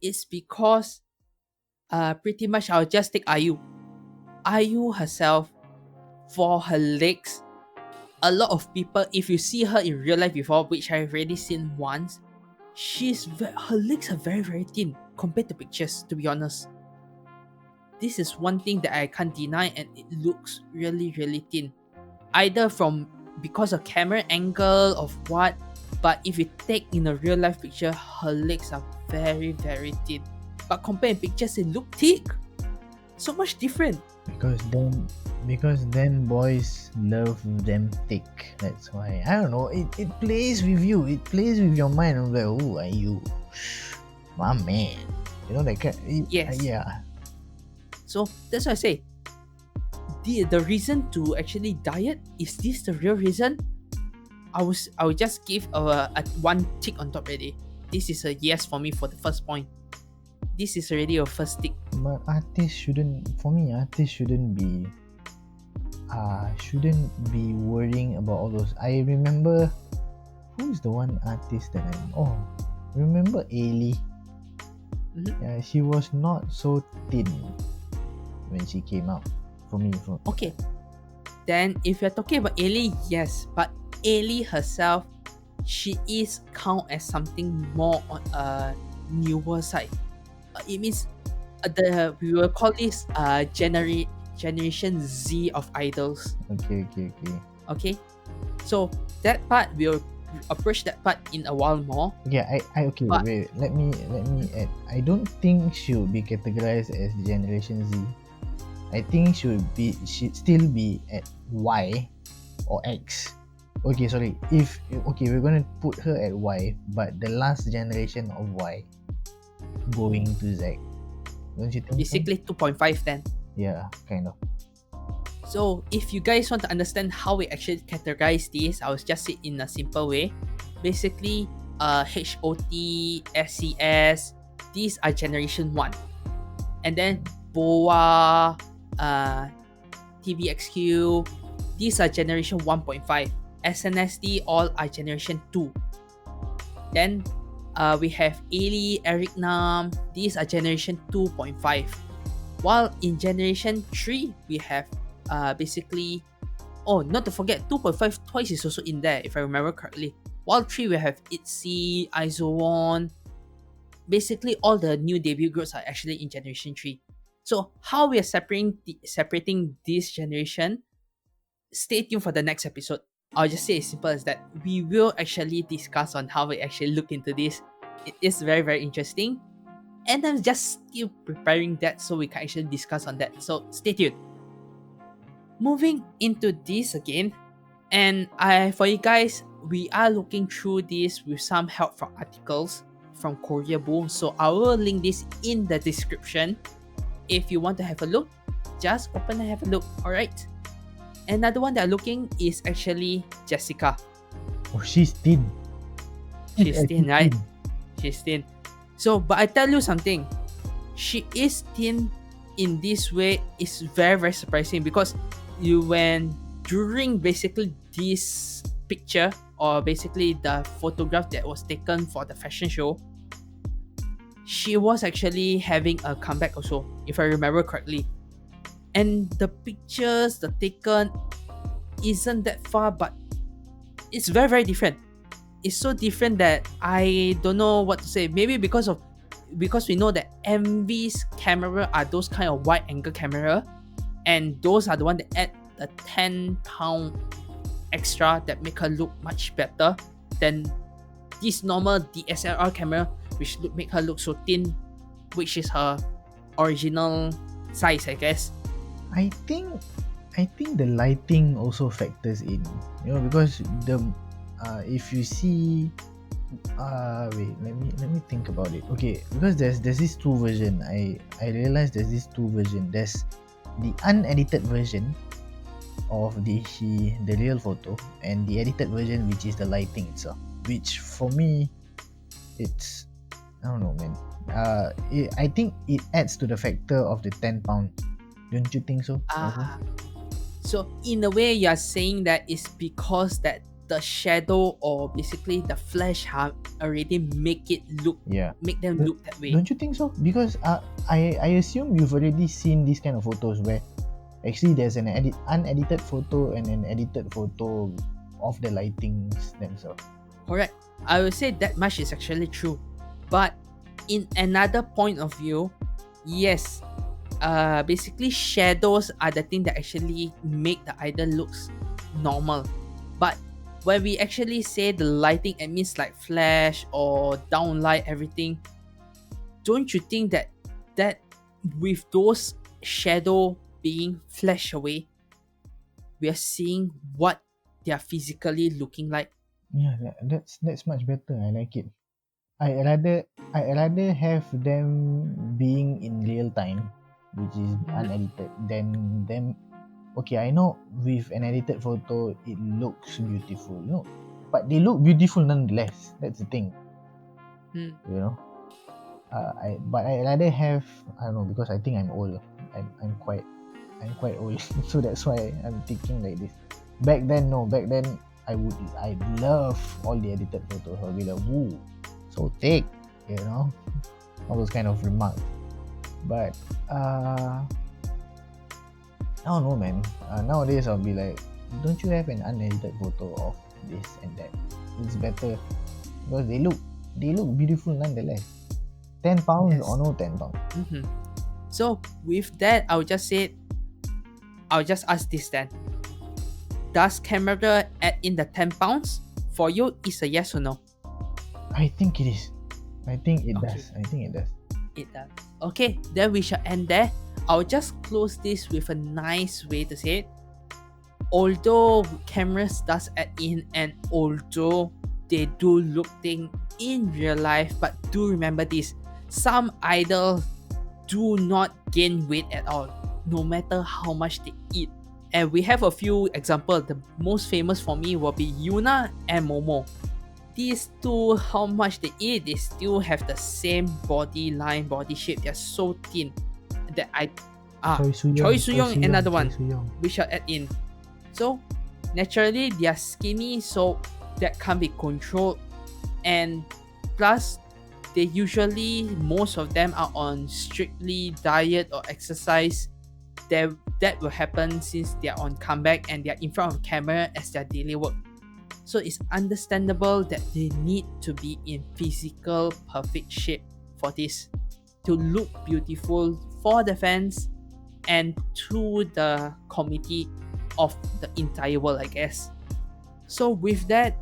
It's because pretty much I'll just take IU. IU herself, for her legs, a lot of people, if you see her in real life before, which I've already seen once, her legs are very very thin compared to pictures, to be honest. This is one thing that I can't deny, and it looks really really thin. Either because of camera angle of what, but if you take in a real life picture, her legs are very very thin. But compared in pictures, they look thick. So much different. Because then boys love them thick. That's why. I don't know. It plays with you. It plays with your mind. I'm like, oh, are you, my man? You know that kind. Yes. Yeah. So that's why I say, the reason to actually diet, is this the real reason? I will just give a one tick on top already. This is a yes for me for the first point. This is already your first tick. But artists shouldn't be worrying about all those. I remember, who is the one artist that remember Ailey? Mhm. Yeah, she was not so thin when she came out. For me. Okay. Then if you're talking about Ailey, yes, but Ailey herself, she is count as something more on a newer side. It means we will call this generation Z of idols. Okay. So that part we'll approach that part in a while more. Yeah, I okay. But- wait. Let me add. I don't think she would be categorized as Generation Z. I think she'd still be at Y or X. Okay, sorry. We're gonna put her at Y, but the last generation of Y going to Z. Don't you think? Basically 2.5 then. Yeah, kind of. So if you guys want to understand how we actually categorize this, I'll just say it in a simple way. Basically, HOT, SCS, these are generation 1. And then BOA, TVXQ, these are generation 1.5. SNSD, all are generation 2. Then we have Ailey, Eric Nam, these are generation 2.5. While in generation 3, we have basically, not to forget, 2.5 Twice is also in there, if I remember correctly. While 3, we have ITZY, IZone. Basically, all the new debut groups are actually in generation 3. So, how we are separating this generation, stay tuned for the next episode. I'll just say as simple as that. We will actually discuss on how we actually look into this. It is very, very interesting. And I'm just still preparing that so we can actually discuss on that. So stay tuned. Moving into this again, and for you guys, we are looking through this with some help from articles from Korea Boom. So I will link this in the description. If you want to have a look, just open and have a look. Alright. Another one that I'm looking is actually Jessica. Oh, she's thin. She's thin, right? thin. She's thin. So, but I tell you something. She is thin in this way is very, very surprising because during basically this picture, or basically the photograph that was taken for the fashion show, she was actually having a comeback also, if I remember correctly. And the pictures, the taken, isn't that far, but it's very, very different. It's so different that I don't know what to say. Maybe because we know that MV's camera are those kind of wide angle camera, and those are the one that add the 10 pound extra that make her look much better than this normal DSLR camera, which make her look so thin, which is her original size, I guess. I think the lighting also factors in, because the if you see wait, let me think about it. Okay, because there's this two version. I realized there's this two version. There's the unedited version of the real photo, and the edited version, which is the lighting itself, which for me, it's, I don't know, man. I think it adds to the factor of the 10 pound. Don't you think so? So in a way, you are saying that it's because that the shadow, or basically the flash, have already make them look that way. Don't you think so? Because I assume you've already seen these kind of photos where actually there's an unedited photo and an edited photo of the lightings themselves. Correct. I would say that much is actually true. But in another point of view, yes, basically shadows are the thing that actually make the idol looks normal. But when we actually say the lighting, it means like flash or downlight, everything, don't you think that with those shadow being flashed away, we are seeing what they are physically looking like? Yeah, that's much better. I like it. I rather have them being in real time, which is unedited, than them. Okay, I know with an edited photo it looks beautiful, but they look beautiful nonetheless. That's the thing, Hmm. I rather have, I don't know, because I think I'm old. I'm quite old, so that's why I'm thinking like this. Back then, I'd love all the edited photos. I'll be like, woo, so thick, all those kind of remarks. But I don't know, man. Nowadays I'll be like, don't you have an unedited photo of this and that? It's better because they look beautiful nonetheless. 10 pounds Yes. or no 10 pounds. So with that, I'll just ask this then. Does camera add in the 10 pounds? For you, is a yes or no? I think it is. I think it Okay. does. I think it does. It does. Okay, then we shall end there. I'll just close this with a nice way to say it. Although cameras does add in, and although they do look thing in real life, but do remember this: some idols do not gain weight at all, no matter how much they eat. And we have a few examples. The most famous for me will be Yuna and Momo. These two, how much they eat, they still have the same body line, body shape. They're so thin that Choi Soo-young, another one, we shall add in. So naturally they are skinny, so that can't be controlled. And plus, they usually, most of them are on strictly diet or exercise. That will happen since they are on comeback and they are in front of camera as their daily work. So it's understandable that they need to be in physical perfect shape for this, to look beautiful for the fans and to the committee of the entire world, I guess. So with that,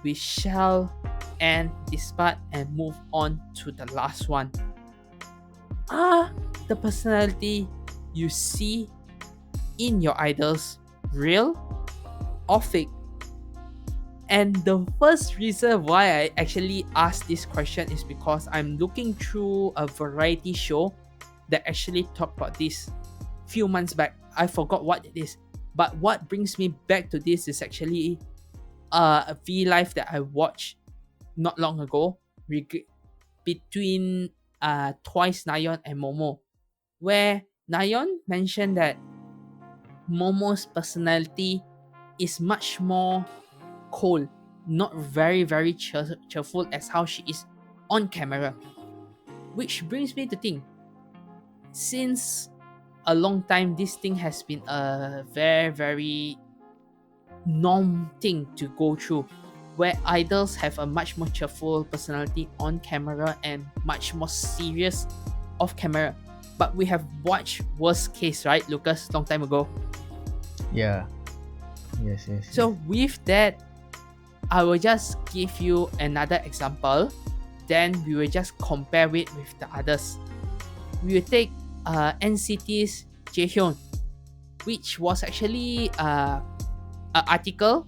we shall end this part and move on to the last one. Are the personality you see in your idols real or fake? And the first reason why I actually asked this question is because I'm looking through a variety show that actually talked about this few months back. I forgot what it is. But what brings me back to this is actually a V-Live that I watched not long ago between Twice Nayeon and Momo, where Nayeon mentioned that Momo's personality is much more cold, not very, very cheerful as how she is on camera. Which brings me to think, since a long time, this thing has been a very, very norm thing to go through, where idols have a much more cheerful personality on camera and much more serious off camera. But we have watched worst case, right, Lucas, long time ago. Yeah. Yes. So with that, I will just give you another example. Then we will just compare it with the others. We will take NCT's Jaehyun, which was actually an article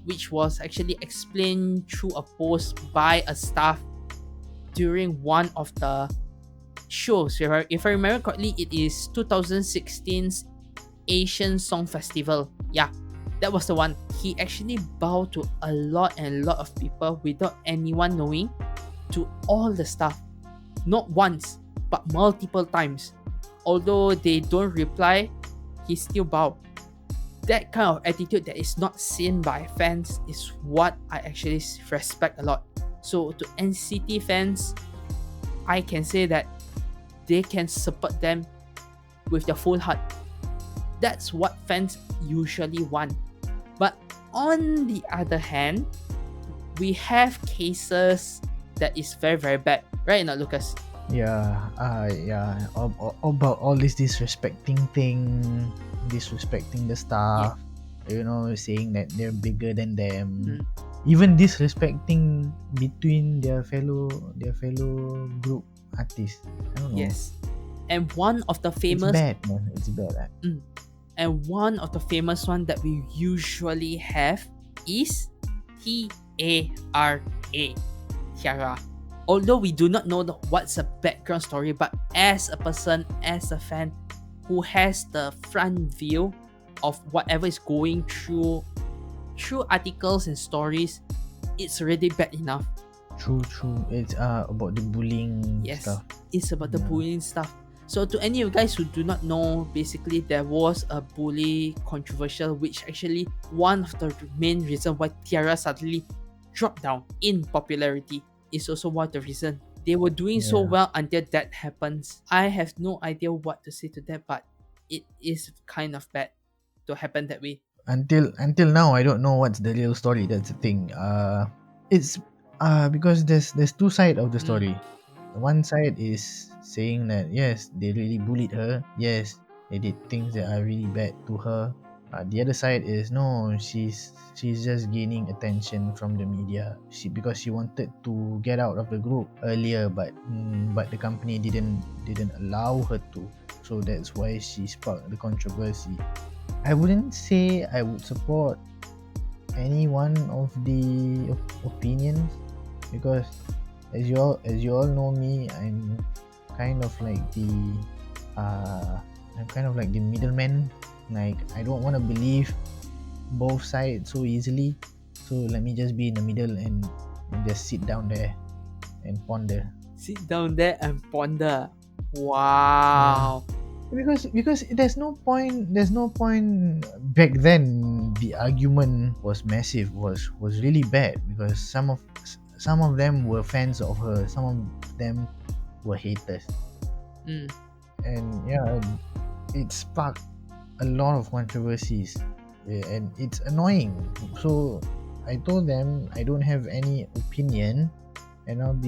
which was actually explained through a post by a staff during one of the shows. If I remember correctly, it is 2016's Asian Song Festival. Yeah, that was the one. He actually bowed to a lot of people without anyone knowing, to all the staff. Not once, but multiple times. Although they don't reply, he still bowed. That kind of attitude that is not seen by fans is what I actually respect a lot. So to NCT fans, I can say that they can support them with their full heart. That's what fans usually want. But on the other hand, we have cases that is very, very bad. Right now, Lucas? Yeah. About all this disrespecting thing, disrespecting the staff, saying that they're bigger than them. Even disrespecting between their fellow group artists. I don't know. Yes. And one of the famous... It's bad, man. It's bad. And one of the famous one that we usually have is T-A-R-A, Tiara. Although we do not know what's the background story, but as a person, as a fan who has the front view of whatever is going through articles and stories, it's already bad enough. True. It's about the bullying stuff. It's about the bullying stuff. So to any of you guys who do not know, basically there was a bully controversial, which actually one of the main reason why Tiara suddenly dropped down in popularity is also one of the reason. They were doing so well until that happens. I have no idea what to say to that, but it is kind of bad to happen that way. Until now, I don't know what's the real story. That's the thing. It's because there's two sides of the story. One side is saying that yes, they really bullied her. Yes, they did things that are really bad to her. The other side is no, she's just gaining attention from the media. Because she wanted to get out of the group earlier, but the company didn't allow her to. So that's why she sparked the controversy. I wouldn't say I would support any one of the opinions, because as you all know me, I'm kind of like the middleman. Like, I don't want to believe both sides so easily, so let me just be in the middle and just sit down there and ponder. Wow. Because there's no point back then. The argument was massive, was really bad, because some of them were fans of her, some of them were haters. And it sparked a lot of controversies, and it's annoying. So I told them I don't have any opinion, and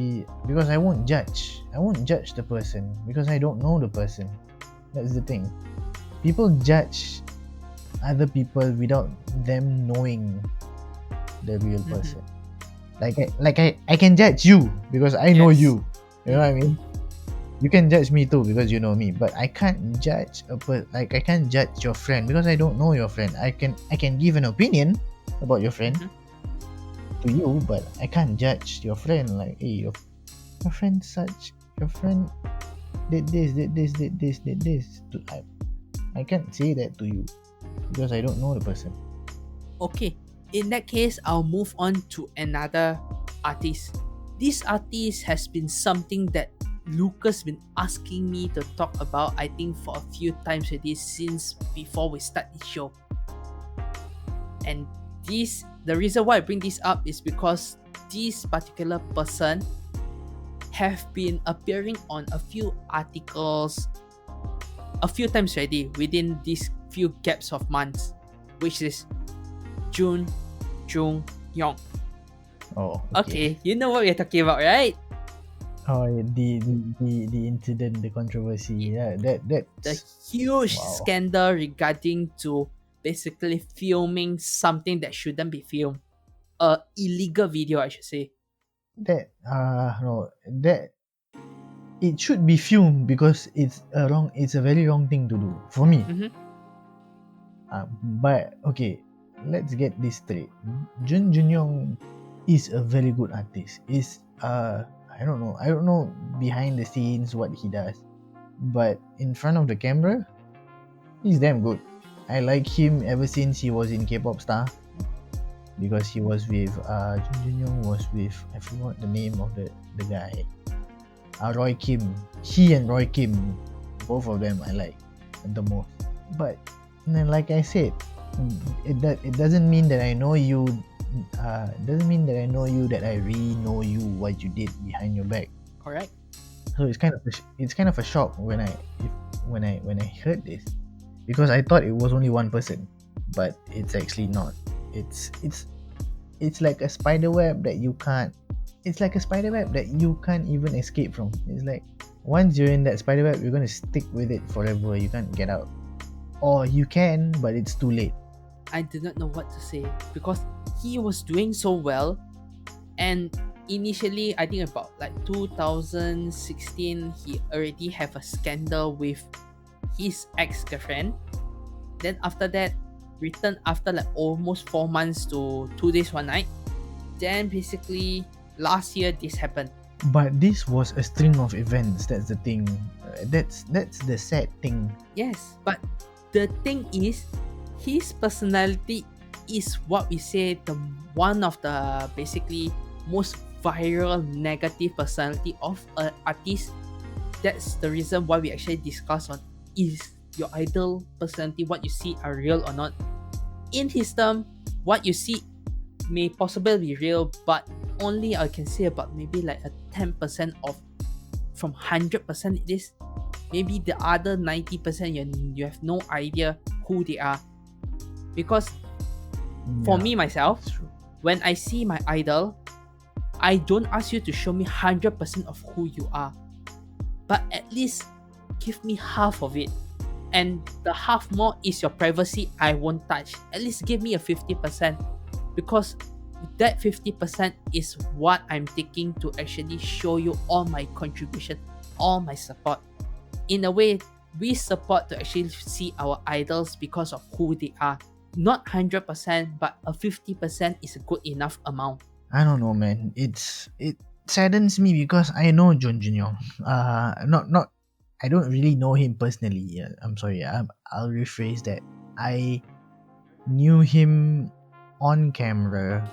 because I won't judge the person, because I don't know the person. That's the thing. People judge other people without them knowing the real person. Like I can judge you because I know you. You know what I mean? You can judge me too because you know me, but I can't judge I can't judge your friend because I don't know your friend. I can give an opinion about your friend to you, but I can't judge your friend. Like, hey, your friend did this. I can't say that to you because I don't know the person. Okay, in that case, I'll move on to another artist. This artist has been something that Lucas been asking me to talk about, I think, for a few times already since before we start the show. And this the reason why I bring this up is because this particular person have been appearing on a few articles a few times already within these few gaps of months, which is Jun Jung Yong. Oh, Okay, you know what we're talking about, right? Oh, yeah, the incident, the controversy. Yeah, The that's huge wow. scandal regarding to basically filming something that shouldn't be filmed. A illegal video, I should say. That no, that it should be filmed because it's a very wrong thing to do for me. Mm-hmm. But okay, let's get this straight. Jun Junyoung is a very good artist. I don't know behind the scenes what he does, but in front of the camera, he's damn good. I like him ever since he was in Kpop Star, because he was with Jun Junyoung was with, I forgot the name of the guy. Roy Kim. He and Roy Kim, both of them I like the most. But then, like I said, it doesn't mean that I know you. Doesn't mean that I know you, that I really know you, what you did behind your back. Correct. So it's kind of a shock when I heard this, because I thought it was only one person, but it's actually not. It's like a spider web that you can't. It's like a spider web that you can't even escape from. It's like once you're in that spider web, you're gonna stick with it forever. You can't get out, or you can, but it's too late. I did not know what to say because he was doing so well, and initially I think about like 2016 he already have a scandal with his ex-girlfriend. Then after that, returned after like almost 4 months to 2 days 1 night. Then basically last year this happened. But this was a string of events. That's the thing. That's the sad thing. Yes, but the thing is, his personality is what we say the one of the basically most viral negative personality of an artist. That's the reason why we actually discuss on is your idol personality what you see are real or not. In his term, what you see may possibly be real, but only I can say about maybe like a 10% of from 100% it is. Maybe the other 90% you have no idea who they are. Because for me myself, That's true. when I see my idol, I don't ask you to show me 100% of who you are, but at least give me half of it, and the half more is your privacy I won't touch. At least give me a 50%, because that 50% is what I'm taking to actually show you all my contribution, all my support. In a way, we support to actually see our idols because of who they are. Not 100%, but a 50% is a good enough amount. I don't know, man. It saddens me because I know Jun Junyoung. Not. I don't really know him personally. I'm sorry. I'll rephrase that. I knew him on camera.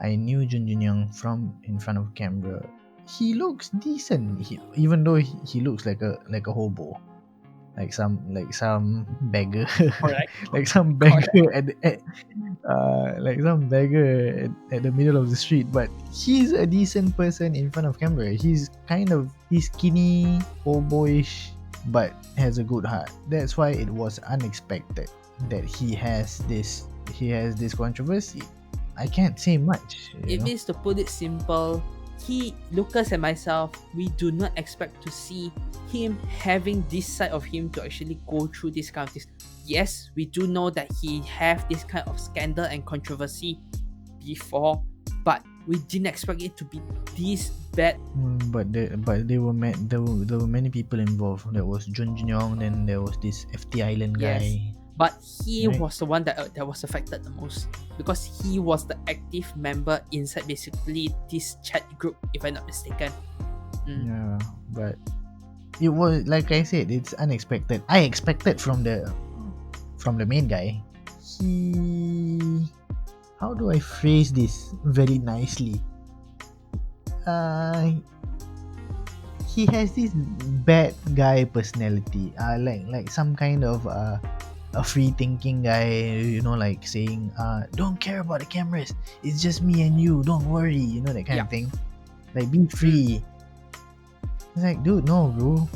I knew Jun Junyoung from in front of camera. He looks decent. Even though he looks like a hobo, like some beggar, Correct. like some beggar like some beggar at the middle of the street. But he's a decent person in front of camera. He's skinny, hoboish, but has a good heart. That's why it was unexpected that he has this controversy. I can't say much. It means, to put it simple, Lucas and myself, we do not expect to see him having this side of him to actually go through this kind of things. Yes, we do know that he have this kind of scandal and controversy before, but we didn't expect it to be this bad. But there were many people involved. There was Jun Junyoung, then there was this FT Island guy. Yes. But he Right. was the one that was affected the most, because he was the active member inside basically this chat group, if I'm not mistaken. Yeah, but it was, like I said, it's unexpected. I expected from the main guy. How do I phrase this very nicely? He has this bad guy personality. Like some kind of a free thinking guy, like saying, don't care about the cameras. It's just me and you. Don't worry. That kind Yeah. of thing. Like, be free. It's like, dude, no, bro.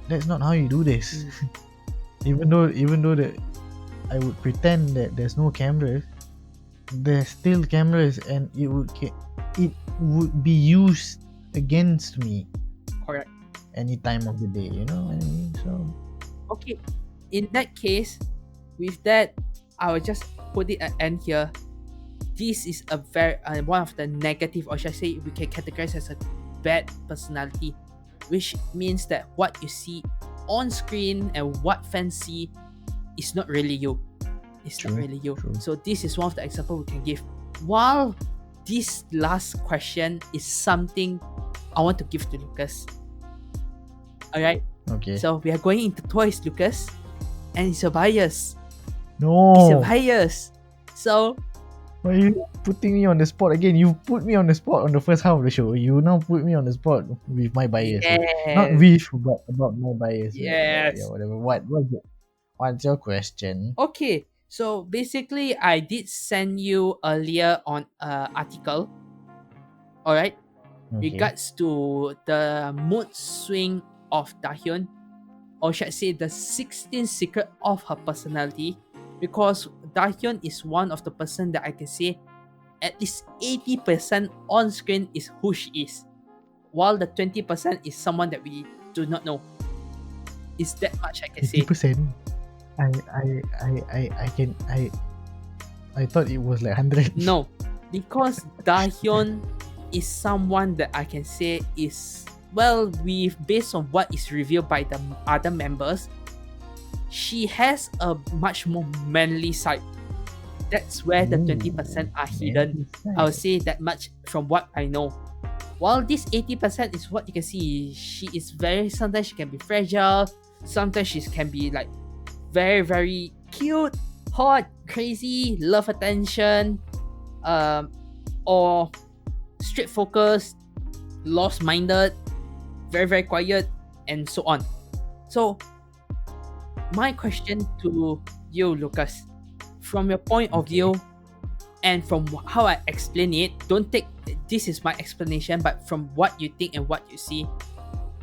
That's not how you do this. even though that I would pretend that there's no cameras, there's still cameras, and it would be used against me Correct. any time of the day. You know what I mean? So Okay, in that case, with that, I will just put it at end here. This is a very one of the negative, or should I say, we can categorize as a bad personality, which means that what you see on screen and what fans see is not really you. It's not True, really you. true. So this is one of the example we can give. While this last question is something I want to give to Lucas. Alright, okay. so we are going into toys, Lucas, and it's a bias. It's a No, bias. So why are you putting me on the spot again? You put me on the spot on the first half of the show. You now put me on the spot with my bias. Not yes, with, but about my bias. Yes. Yeah, whatever. What's your question? okay. So basically, I did send you earlier on an article. All right, Okay. regards to the mood swing of Dahyun, or should I say the 16 secret of her personality, because Dahyun is one of the person that I can say at least 80% on screen is who she is, while the 20% is someone that we do not know. Is that much I can say. 80%. I thought it was like 100. No, because Dahyun is someone that I can say is, well, with based on what is revealed by the other members, she has a much more manly side. That's where the 20% are hidden. I would say that much from what I know. While this 80% is what you can see, she is very, sometimes she can be fragile, sometimes she can be like very, very cute, hot, crazy, love attention, or straight focused, lost minded, very, very quiet, and so on. So, my question to you, Lucas, from your point of Okay. view and from how I explain it, don't take this is my explanation, but from what you think and what you see,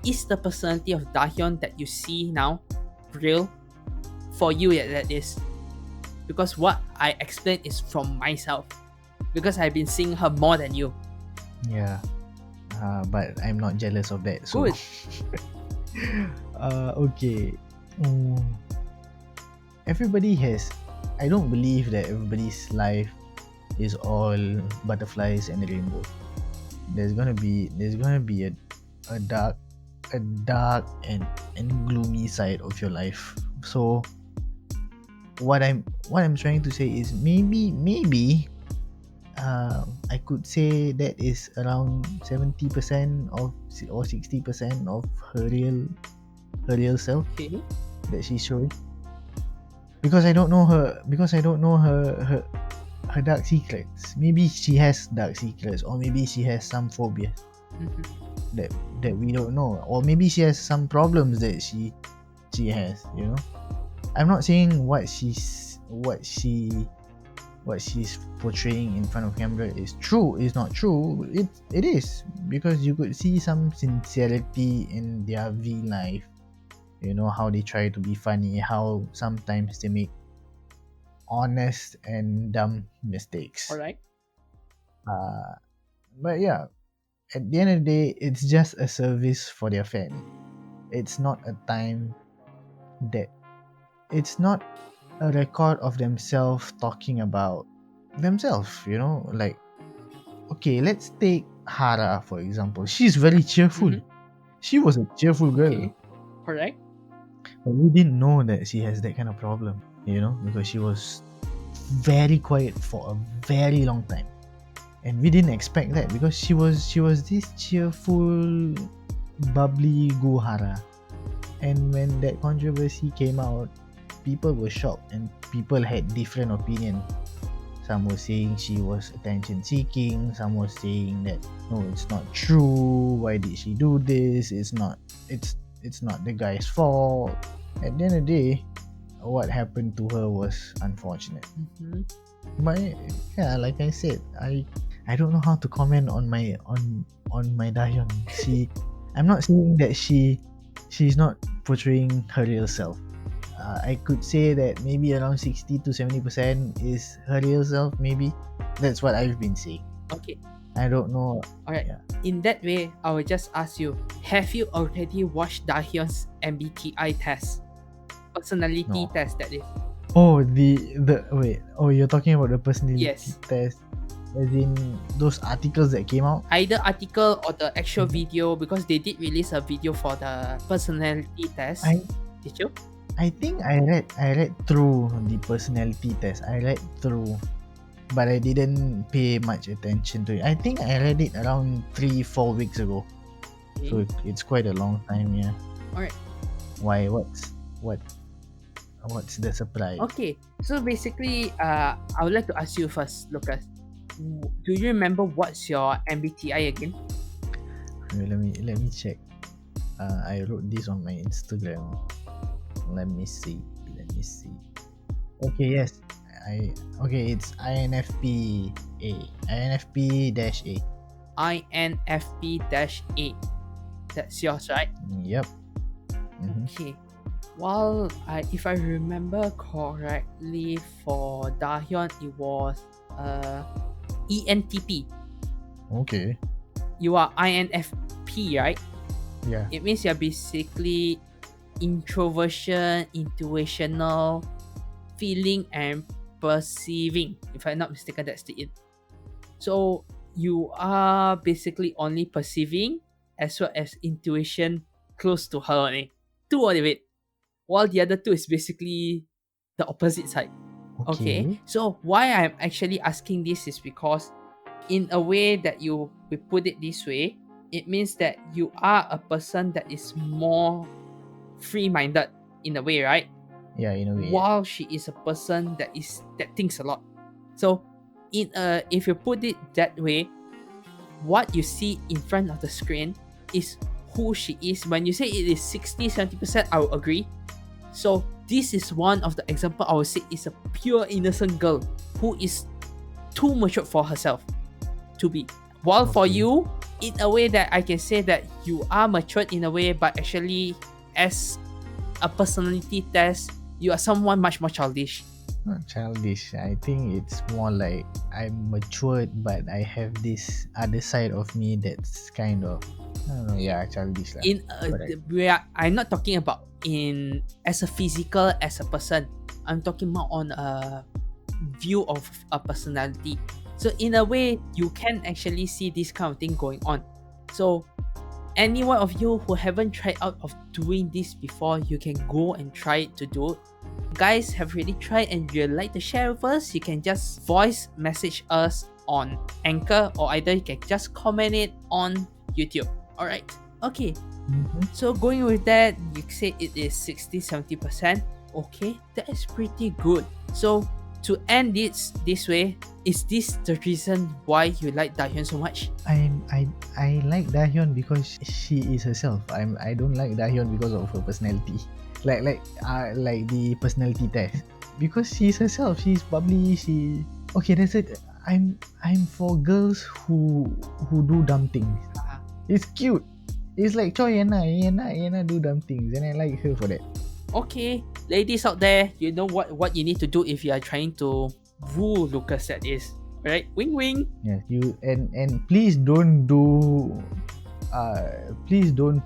is the personality of Dahyun that you see now real for you? That is, because what I explained is from myself, because I've been seeing her more than you. Yeah. But I'm not jealous of that. So. Good. Okay. Everybody has. I don't believe that everybody's life is all butterflies and a rainbow. There's gonna be a dark and gloomy side of your life. So what I'm trying to say is maybe I could say that is around 70% of or 60% of her real self Okay. that she's showing. Because I don't know her her dark secrets. Maybe she has dark secrets, or maybe she has some phobias that we don't know, or maybe she has some problems that she has. I'm not saying what she's portraying in front of camera is not true. It is, because you could see some sincerity in their V life. How they try to be funny, how sometimes they make honest and dumb mistakes. Alright. But yeah, at the end of the day, it's just a service for their fan. It's not a time that it's not a record of themselves talking about themselves. Like, okay, let's take Hara for example. She's very cheerful. She was a cheerful girl. Okay. Correct. But we didn't know that she has that kind of problem, because she was very quiet for a very long time. And we didn't expect that, because she was this cheerful, bubbly Gohara. And when that controversy came out, people were shocked and people had different opinions. Some were saying she was attention seeking, some were saying that no, it's not true, why did she do this, it's not the guy's fault. At the end of the day, what happened to her was unfortunate. Mm-hmm. But yeah, like I said, I don't know how to comment on my Dahyun. I'm not saying that she's not portraying her real self. I could say that maybe around 60 to 70% is her real self. Maybe that's what I've been saying. Okay. I don't know. Alright. Yeah. In that way, I will just ask you: have you already watched Dahyun's MBTI test? Personality No. test, that is. Oh, the wait. Oh, you're talking about the personality Yes. test, as in those articles that came out. Either article or the actual Mhm. video, because they did release a video for the personality test. I Did you? I think I read through the personality test. I read through, but I didn't pay much attention to it. I think I read it around 3-4 weeks ago. So it's quite a long time. Yeah. Alright. Why? What's the surprise? Okay, so basically, I would like to ask you first, Lucas. Do you remember what's your MBTI again? Wait, let me check. I wrote this on my Instagram. Let me see. Okay, yes. It's INFP-A. INFP-A. INFP-A. That's yours, right? Yep. Mhm. Okay. Well, if I remember correctly, for Dahyun, it was ENTP. Okay. You are INFP, right? Yeah. It means you're basically introversion, intuitional, feeling, and perceiving. If I'm not mistaken, that's the it. So you are basically only perceiving as well as intuition close to her only. Two of it. While the other two is basically the opposite side. Okay. So why I'm actually asking this is because in a way that we put it this way, it means that you are a person that is more free-minded in a way, right? Yeah, in a way. While she is a person that thinks a lot. So if you put it that way, what you see in front of the screen is who she is. When you say it is 60-70%, I will agree. So this is one of the example I would say is a pure innocent girl who is too mature for herself to be. While for Okay. you, in a way that I can say that you are matured in a way, but actually as a personality test, you are someone much more childish. Not childish. I think it's more like I'm matured, but I have this other side of me that's kind of, I don't know. Yeah, childish lah. Correct. I'm not talking about in as a physical as a person. I'm talking more on a view of a personality. So in a way, you can actually see this kind of thing going on. So any one of you who haven't tried out of doing this before, you can go and try it to do it. Guys have really tried and you'd like to share with us, you can just voice message us on Anchor, or either you can just comment it on YouTube. Alright. Okay. Mhm. So going with that, you say it is 60-70%. Okay, that is pretty good. So to end it this way, is this the reason why you like Dahyun so much? I like Dahyun because she is herself. I don't like Dahyun because of her personality. Like the personality test. Because she's herself. She's bubbly. Okay. That's it. I'm for girls who do dumb things. It's cute. It's like Choi Yena do dumb things, and I like her for that. Okay, ladies out there, you know what you need to do if you are trying to woo Lucas, that is. Right? Wing wing. Yes, you and please don't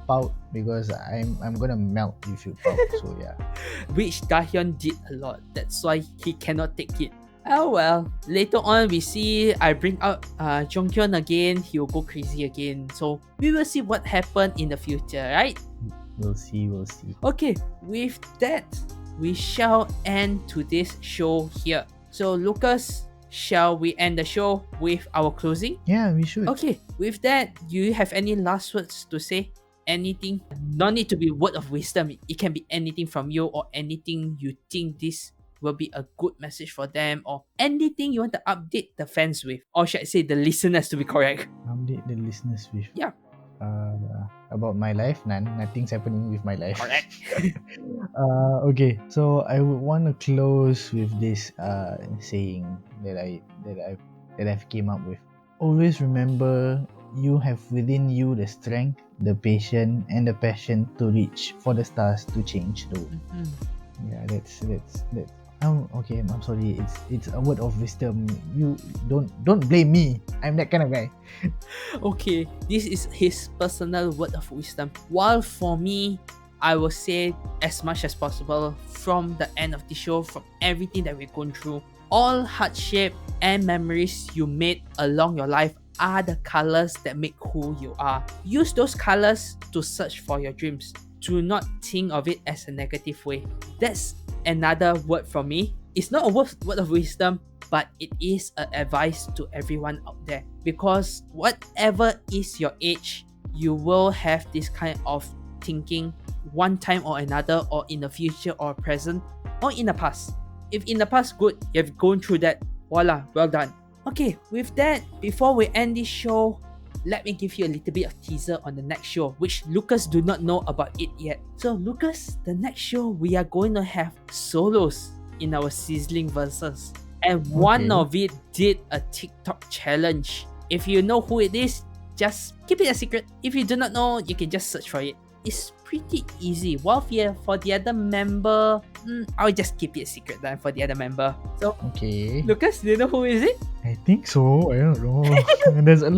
pout, because I'm gonna melt if you pout. So yeah. Which Dahyun did a lot. That's why he cannot take it. Oh well. Later on, we see I bring out Jonghyun again. He will go crazy again. So we will see what happened in the future, right? We'll see. Okay, with that, we shall end today's show here. So Lucas, shall we end the show with our closing? Yeah, we should. Okay, with that, do you have any last words to say? Anything? No need to be word of wisdom. It can be anything from you, or anything you think this will be a good message for them, or anything you want to update the fans with, or should I say the listeners to be correct. Update the listeners with. Yeah. About my life, nothing's happening with my life. Correct. Okay, so I would want to close with this saying that I've came up with. Always remember, you have within you the strength, the patience, and the passion to reach for the stars to change the world. Mhm. Yeah, that's. Okay, I'm sorry. It's a word of wisdom. You don't blame me. I'm that kind of guy. Okay, this is his personal word of wisdom. While for me, I will say as much as possible from the end of the show, from everything that we've gone through, all hardship and memories you made along your life are the colors that make who you are. Use those colors to search for your dreams. Do not think of it as a negative way. That's another word from me. It's not a word of wisdom, but it is an advice to everyone out there, because whatever is your age, you will have this kind of thinking one time or another, or in the future or present or in the past. If in the past, good, you've gone through that, voila, well done. Okay, with that, before we end this show, let me give you a little bit of teaser on the next show, which Lucas do not know about it yet. So Lucas, the next show we are going to have solos in our Sizzling Versus. And one Okay. of it did a TikTok challenge. If you know who it is, just keep it a secret. If you do not know, you can just search for it. It's pretty easy. While for the other member, I'll just keep it a secret then for the other member. So, Okay. Lucas, do you know who is it? I think so. I don't know. there's a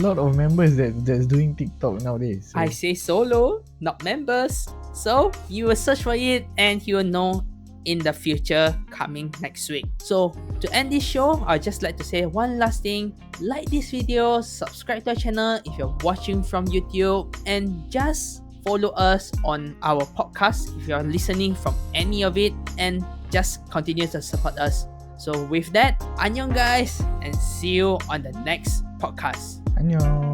lot of members that's doing TikTok nowadays. So. I say solo, not members. So you will search for it and you will know in the future coming next week. So to end this show, I'd just like to say one last thing. Like this video, subscribe to our channel if you're watching from YouTube, and just follow us on our podcast if you're listening from any of it, and just continue to support us. So with that, annyeong guys, and see you on the next podcast. 안녕.